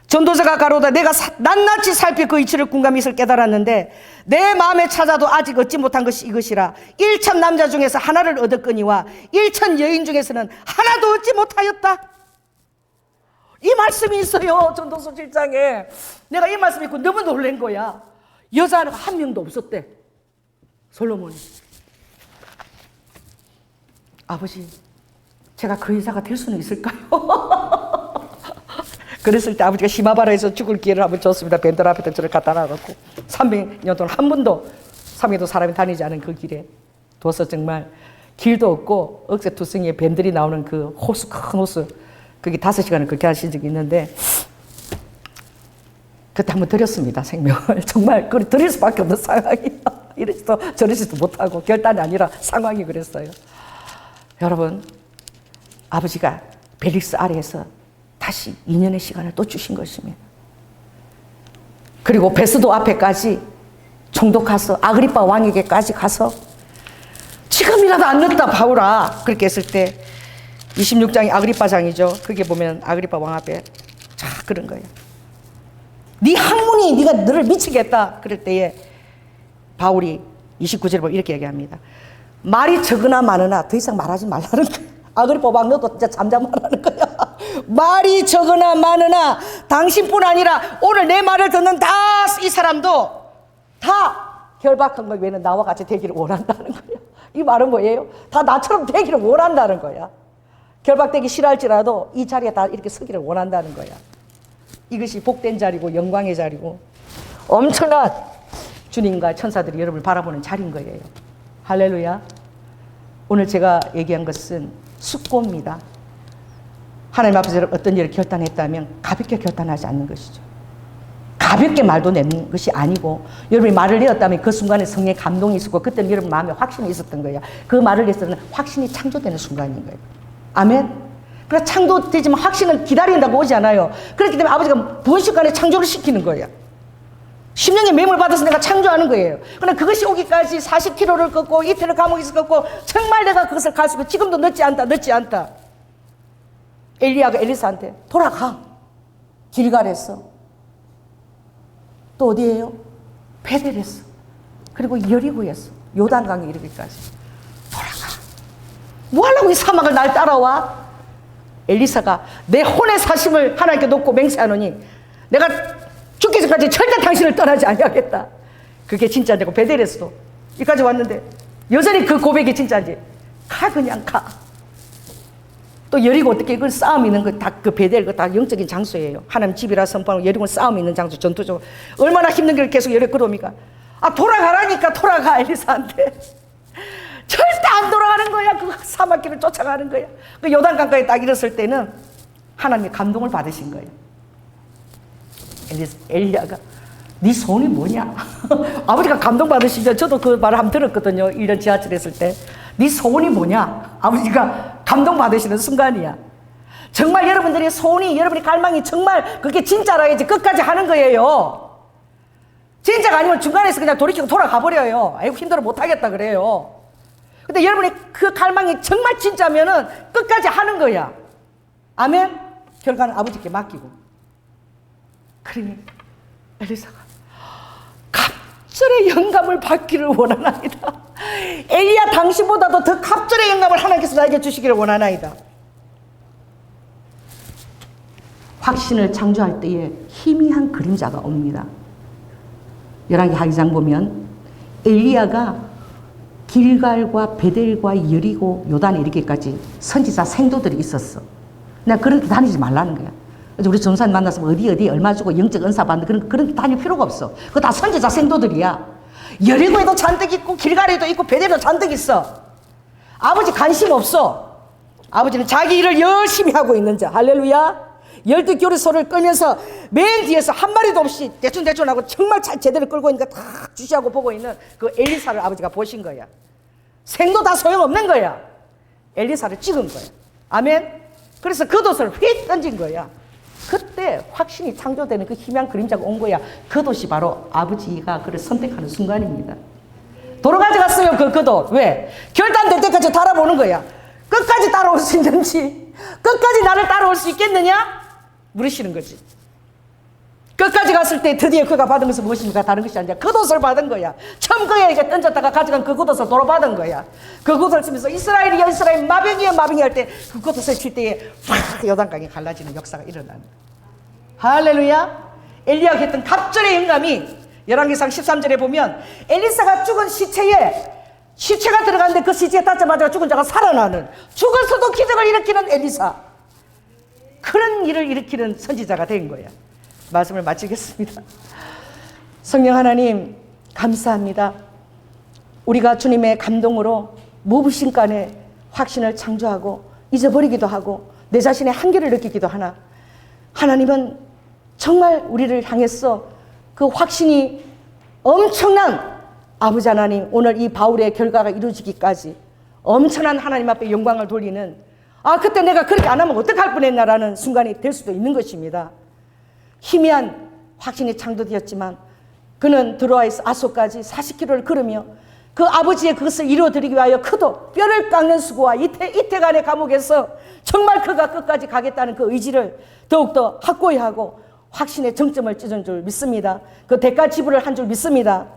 전도자가 가로다 내가 낱낱이 살피 그 이치를 궁감이 있을 깨달았는데 내 마음에 찾아도 아직 얻지 못한 것이 이것이라 1000 남자 중에서 하나를 얻었거니와 1000 여인 중에서는 하나도 얻지 못하였다. 이 말씀이 있어요. 전도서 7장에 내가 이 말씀 읽고 너무 놀란 거야. 여자가 한 명도 없었대. 솔로몬이. 아버지 제가 그 여자가 될 수는 있을까요? 그랬을 때 아버지가 시마바라에서 죽을 기회를 한번 줬습니다. 벤들 앞에다 저를 갖다 놔갖고 300년 동안 한 번도 300도 사람이 다니지 않은 그 길에 둬서 정말 길도 없고 억새투성이에 뱀들이 나오는 그 호수 큰 호수 거기 5시간을 그렇게 하신 적이 있는데 그때 한번 드렸습니다. 생명을. 정말 그걸 드릴 수밖에 없는 상황이에요. 이러지도 저러지도 못하고 결단이 아니라 상황이 그랬어요. 여러분 아버지가 벨릭스 아래에서 다시 2년의 시간을 또 주신 것입니다. 그리고 베스도 앞에까지 총독 가서 아그리파 왕에게까지 가서 지금이라도 안 늦다 바울아 그렇게 했을 때 26장이 아그리파장이죠. 그게 보면 아그리파 왕 앞에 자 그런 거예요. 네 학문이 네가 너를 미치겠다 그럴 때에 바울이 29절에 보면 이렇게 얘기합니다. 말이 적으나 많으나 더 이상 말하지 말라는 거야. 아그리파 왕 너도 진짜 잠잠하라는 거야. 말이 적으나 많으나 당신뿐 아니라 오늘 내 말을 듣는 다 이 사람도 다 결박한 것 외에는 나와 같이 되기를 원한다는 거야. 이 말은 뭐예요? 다 나처럼 되기를 원한다는 거야. 결박되기 싫어할지라도 이 자리에 다 이렇게 서기를 원한다는 거야. 이것이 복된 자리고 영광의 자리고 엄청난 주님과 천사들이 여러분을 바라보는 자리인 거예요. 할렐루야. 오늘 제가 얘기한 것은 숙고입니다. 하나님 앞에서 어떤 일을 결단했다면 가볍게 결단하지 않는 것이죠. 가볍게 말도 내는 것이 아니고 여러분이 말을 내었다면 그 순간에 성령의 감동이 있었고 그때는 여러분 마음에 확신이 있었던 거예요. 그 말을 내서는 확신이 창조되는 순간인 거예요. 아멘. 그러나 창조되지만 확신은 기다린다고 오지 않아요. 그렇기 때문에 아버지가 분식간에 창조를 시키는 거예요. 심령의 매물 받아서 내가 창조하는 거예요. 그러나 그것이 오기까지 40km를 걷고 이태를 감옥에서 걷고 정말 내가 그것을 갈 수 있고 지금도 늦지 않다. 엘리야가 엘리사한테 돌아가. 길갈에서 또 어디예요? 베델에서 그리고 여리고에서 요단강에 이르기까지 돌아가. 뭐 하려고 이 사막을 날 따라와? 엘리사가 내 혼의 사심을 하나님께 놓고 맹세하노니 내가 죽기 전까지 절대 당신을 떠나지 아니하겠다. 그게 진짜되고 베델에서도 여기까지 왔는데 여전히 그 고백이 진짜인지 가 그냥 가. 또 여리고 어떻게 그건 싸움 있는 거 다 그 베델 그 다 영적인 장소예요. 하나님 집이라 선포하고 여리고는 싸움 있는 장소 전투적으로 얼마나 힘든 길 계속 여리 끌어옵니까? 아 돌아가라니까 돌아가 엘리사한테. 절대 안 돌아가는 거야. 그 사막길을 쫓아가는 거야. 그 요단강가에 딱 이랬을 때는 하나님이 감동을 받으신 거예요. 엘리야가 네 소원이 뭐냐? 아버지가 감동 받으시죠. 저도 그 말을 한번 들었거든요. 1년 지하철 했을 때. 네 소원이 뭐냐? 아버지가 감동 받으시는 순간이야. 정말 여러분들의 소원이 여러분의 갈망이 정말 그게 진짜라야지 끝까지 하는 거예요. 진짜가 아니면 중간에서 그냥 돌이키고 돌아가 버려요. 아이고 힘들어 못하겠다 그래요. 근데 여러분의 그 갈망이 정말 진짜면은 끝까지 하는 거야. 아멘? 결과는 아버지께 맡기고. 그러니 엘리사가 갑절의 영감을 받기를 원하나이다. 엘리야 당신보다도 더 갑절의 영감을 하나님께서 나에게 주시기를 원하나이다. 확신을 창조할 때에 희미한 그림자가 옵니다. 열왕기 하기장 보면 엘리야가 길갈과 베델과 여리고 요단에 이르기까지 선지자 생도들이 있었어. 내가 그런 데 다니지 말라는 거야. 그래서 우리 전사님 만나서 어디 얼마 주고 영적 은사 받는 그런 데 다닐 필요가 없어. 그거 다 선지자 생도들이야. 여리고에도 잔뜩 있고 길갈에도 있고 베델에도 잔뜩 있어. 아버지 관심 없어. 아버지는 자기 일을 열심히 하고 있는 자. 할렐루야. 12교리 소를 끌면서 맨 뒤에서 한 마리도 없이 대충 하고 정말 잘 제대로 끌고 있는 거 다 주시하고 보고 있는 그 엘리사를 아버지가 보신 거야. 생도 다 소용없는 거야. 엘리사를 찍은 거야. 아멘. 그래서 겉옷을 휙 던진 거야. 그때 확신이 창조되는 그 희미한 그림자가 온 거야. 겉옷이 바로 아버지가 그를 선택하는 순간입니다. 도로 가져갔어요. 그 겉옷. 왜? 결단될 때까지 달아보는 거야. 끝까지 따라올 수 있는지, 끝까지 나를 따라올 수 있겠느냐? 물으시는 거지. 끝까지 갔을 때 드디어 그가 받은 것은 무엇입니까? 다른 것이 아니라 겉옷을 받은 거야. 처음 그에게 던졌다가 가져간 그 겉옷을 도로 받은 거야. 그 겉옷을 쓰면서 이스라엘이여 이스라엘 마병이여 마병이 할 때 그 겉옷을 칠 때에 팍 요단강이 갈라지는 역사가 일어나는 거야. 할렐루야. 엘리야가 했던 갑절의 영감이 열왕기상 13절에 보면 엘리사가 죽은 시체가 들어갔는데 그 시체에 닿자마자 죽은 자가 살아나는, 죽어서도 기적을 일으키는 엘리사. 그런 일을 일으키는 선지자가 된 거야. 말씀을 마치겠습니다. 성령 하나님 감사합니다. 우리가 주님의 감동으로 무부신간에 확신을 창조하고 잊어버리기도 하고 내 자신의 한계를 느끼기도 하나, 하나님은 정말 우리를 향해서 그 확신이 엄청난 아버지 하나님, 오늘 이 바울의 결과가 이루어지기까지 엄청난 하나님 앞에 영광을 돌리는, 그때 내가 그렇게 안 하면 어떡할 뻔했나라는 순간이 될 수도 있는 것입니다. 희미한 확신이 창조되었지만 그는 드로아에서 아소까지 40km를 걸으며 그 아버지의 그것을 이루어드리기 위하여 그도 뼈를 깎는 수고와 이태간의 감옥에서 정말 그가 끝까지 가겠다는 그 의지를 더욱더 확고히 하고 확신의 정점을 찢은 줄 믿습니다. 그 대가 지불을 한 줄 믿습니다.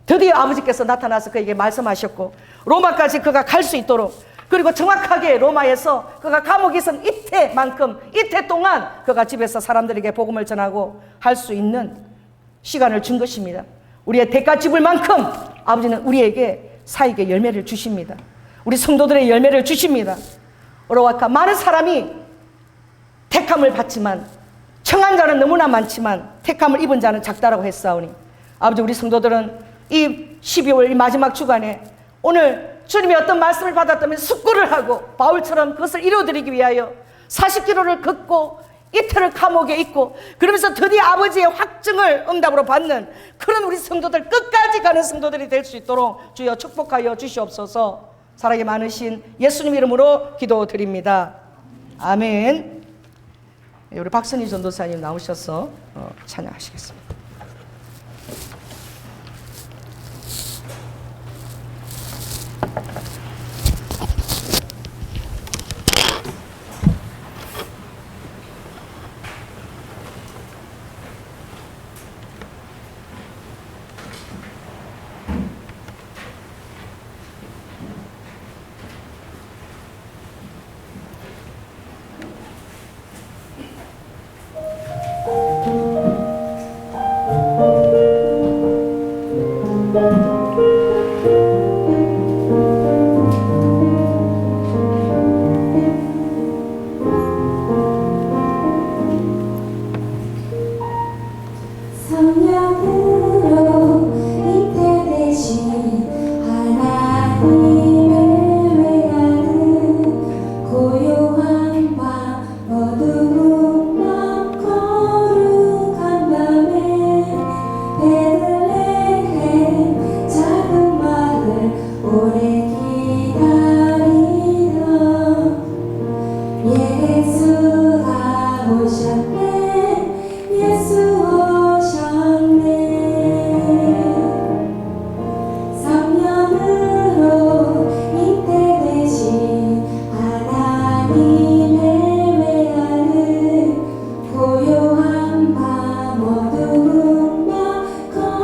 드디어 아버지께서 나타나서 그에게 말씀하셨고 로마까지 그가 갈 수 있도록, 그리고 정확하게 로마에서 그가 감옥에 있은 이태 동안 그가 집에서 사람들에게 복음을 전하고 할 수 있는 시간을 준 것입니다. 우리의 대가 지불 만큼 아버지는 우리에게 사익의 열매를 주십니다. 우리 성도들의 열매를 주십니다. 오로와카 많은 사람이 택함을 받지만 청한 자는 너무나 많지만 택함을 입은 자는 작다라고 했사오니, 아버지 우리 성도들은 이 12월 이 마지막 주간에 오늘 주님의 어떤 말씀을 받았다면 숙고를 하고 바울처럼 그것을 이루어드리기 위하여 40km를 걷고 이틀을 감옥에 있고 그러면서 드디어 아버지의 확증을 응답으로 받는 그런 우리 성도들, 끝까지 가는 성도들이 될 수 있도록 주여 축복하여 주시옵소서. 사랑이 많으신 예수님 이름으로 기도드립니다. 아멘. 우리 박선희 전도사님 나오셔서 찬양하시겠습니다.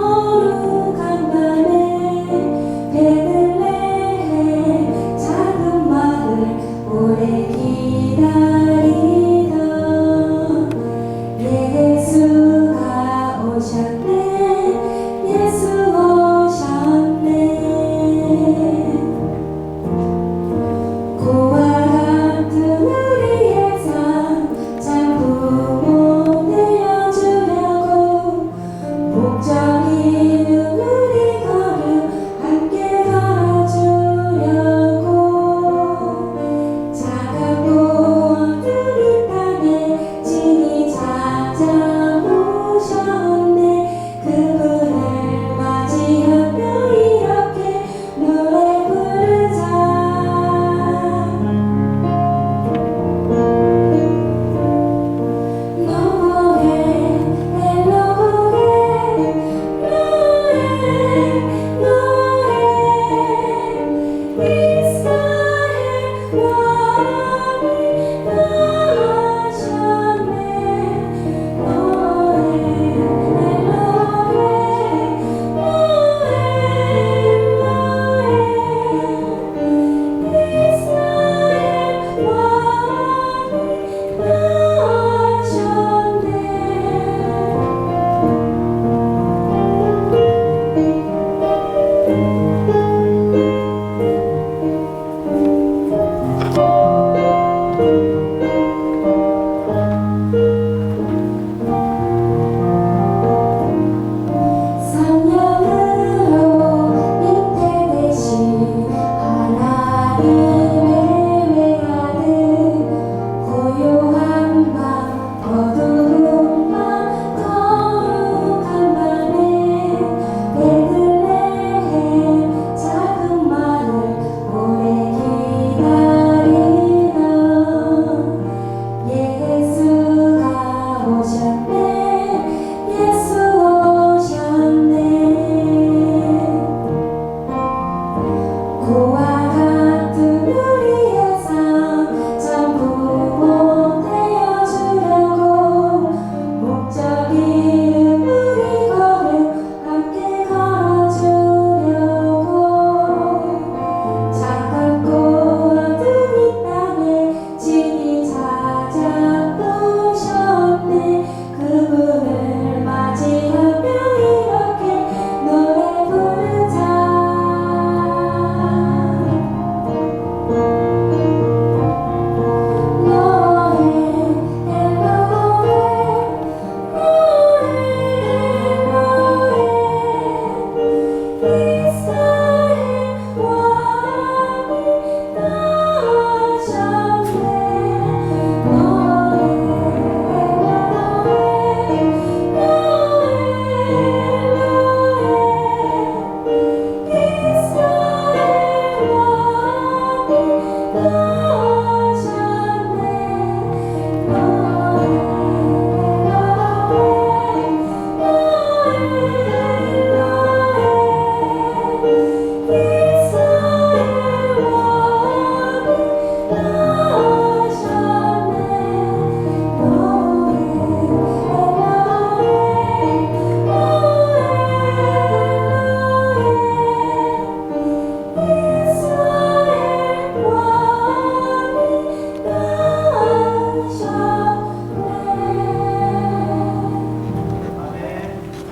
거룩한 밤에 베들레헴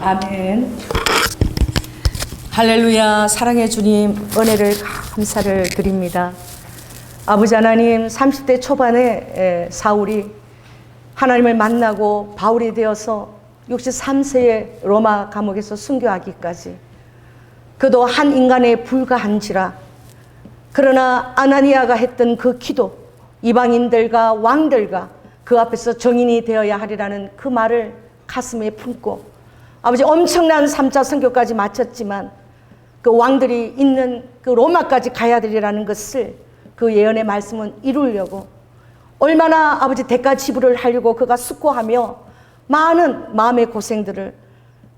아멘. 할렐루야. 사랑의 주님, 은혜를 감사를 드립니다. 아버지 하나님, 30대 초반에 사울이 하나님을 만나고 바울이 되어서 63세에 로마 감옥에서 순교하기까지 그도 한 인간에 불과한지라. 그러나 아나니아가 했던 그 기도, 이방인들과 왕들과 그 앞에서 정인이 되어야 하리라는 그 말을 가슴에 품고 아버지 엄청난 3차 선교까지 마쳤지만 그 왕들이 있는 그 로마까지 가야 되리라는 것을 그 예언의 말씀은 이루려고 얼마나 아버지 대가 지불을 하려고 그가 숙고하며 많은 마음의 고생들을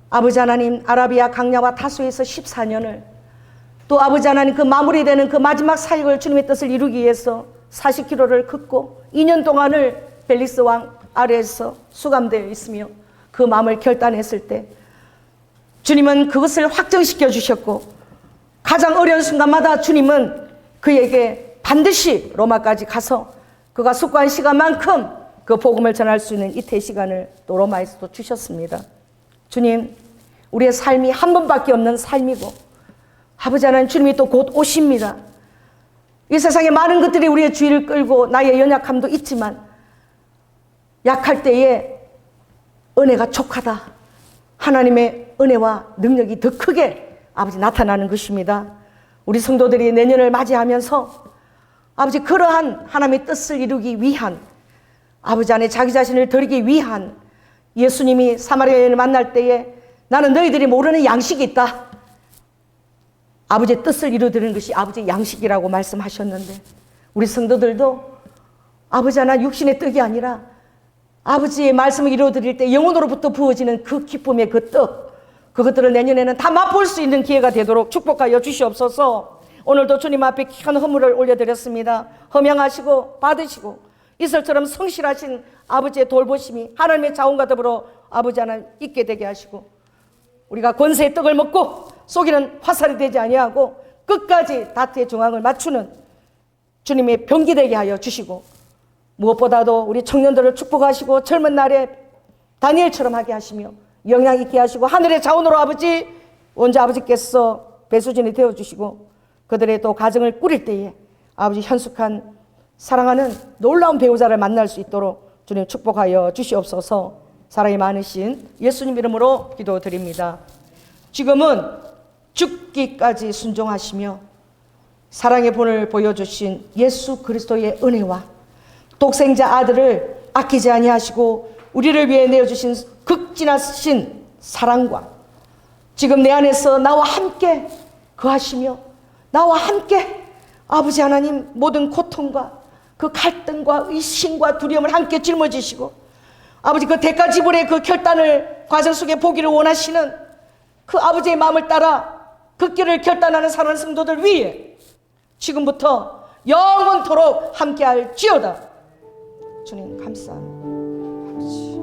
아버지 하나님 아라비아 강야와 타소에서 14년을 또 아버지 하나님 그 마무리되는 그 마지막 사역을 주님의 뜻을 이루기 위해서 40km를 걷고 2년 동안을 벨리스 왕 아래에서 수감되어 있으며 그 마음을 결단했을 때 주님은 그것을 확정시켜 주셨고 가장 어려운 순간마다 주님은 그에게 반드시 로마까지 가서 그가 숙고한 시간만큼 그 복음을 전할 수 있는 이태 시간을 또 로마에서도 주셨습니다. 주님, 우리의 삶이 한 번밖에 없는 삶이고 아버지 하나님 주님이 또 곧 오십니다. 이 세상에 많은 것들이 우리의 주의를 끌고 나의 연약함도 있지만 약할 때에 은혜가 족하다. 하나님의 은혜와 능력이 더 크게 아버지 나타나는 것입니다. 우리 성도들이 내년을 맞이하면서 아버지 그러한 하나님의 뜻을 이루기 위한 아버지 안에 자기 자신을 드리기 위한 예수님이 사마리아 여인을 만날 때에 나는 너희들이 모르는 양식이 있다. 아버지의 뜻을 이루드리는 것이 아버지의 양식이라고 말씀하셨는데 우리 성도들도 아버지 하나 육신의 떡이 아니라 아버지의 말씀을 이루어드릴 때 영혼으로부터 부어지는 그 기쁨의 그 떡, 그것들을 내년에는 다 맛볼 수 있는 기회가 되도록 축복하여 주시옵소서. 오늘도 주님 앞에 큰 헌물을 올려드렸습니다. 허명하시고 받으시고 이슬처럼 성실하신 아버지의 돌보심이 하나님의 자원과 더불어 아버지 하나님 있게 되게 하시고 우리가 권세의 떡을 먹고 속이는 화살이 되지 아니하고 끝까지 다트의 중앙을 맞추는 주님의 병기 되게 하여 주시고 무엇보다도 우리 청년들을 축복하시고 젊은 날에 다니엘처럼 하게 하시며 영향 있게 하시고 하늘의 자원으로 아버지 원자 아버지께서 배수진이 되어주시고 그들의 또 가정을 꾸릴 때에 아버지 현숙한 사랑하는 놀라운 배우자를 만날 수 있도록 주님 축복하여 주시옵소서. 사랑이 많으신 예수님 이름으로 기도드립니다. 지금은 죽기까지 순종하시며 사랑의 본을 보여주신 예수 그리스도의 은혜와 독생자 아들을 아끼지 아니하시고 우리를 위해 내어주신 극진하신 사랑과 지금 내 안에서 나와 함께 거하시며 나와 함께 아버지 하나님 모든 고통과 그 갈등과 의심과 두려움을 함께 짊어지시고 아버지 그 대가 지불의 그 결단을 과정 속에 보기를 원하시는 그 아버지의 마음을 따라 그 길을 결단하는 사랑하는 성도들 위해 지금부터 영원토록 함께할지어다. 주님 감사합니다. 아버지.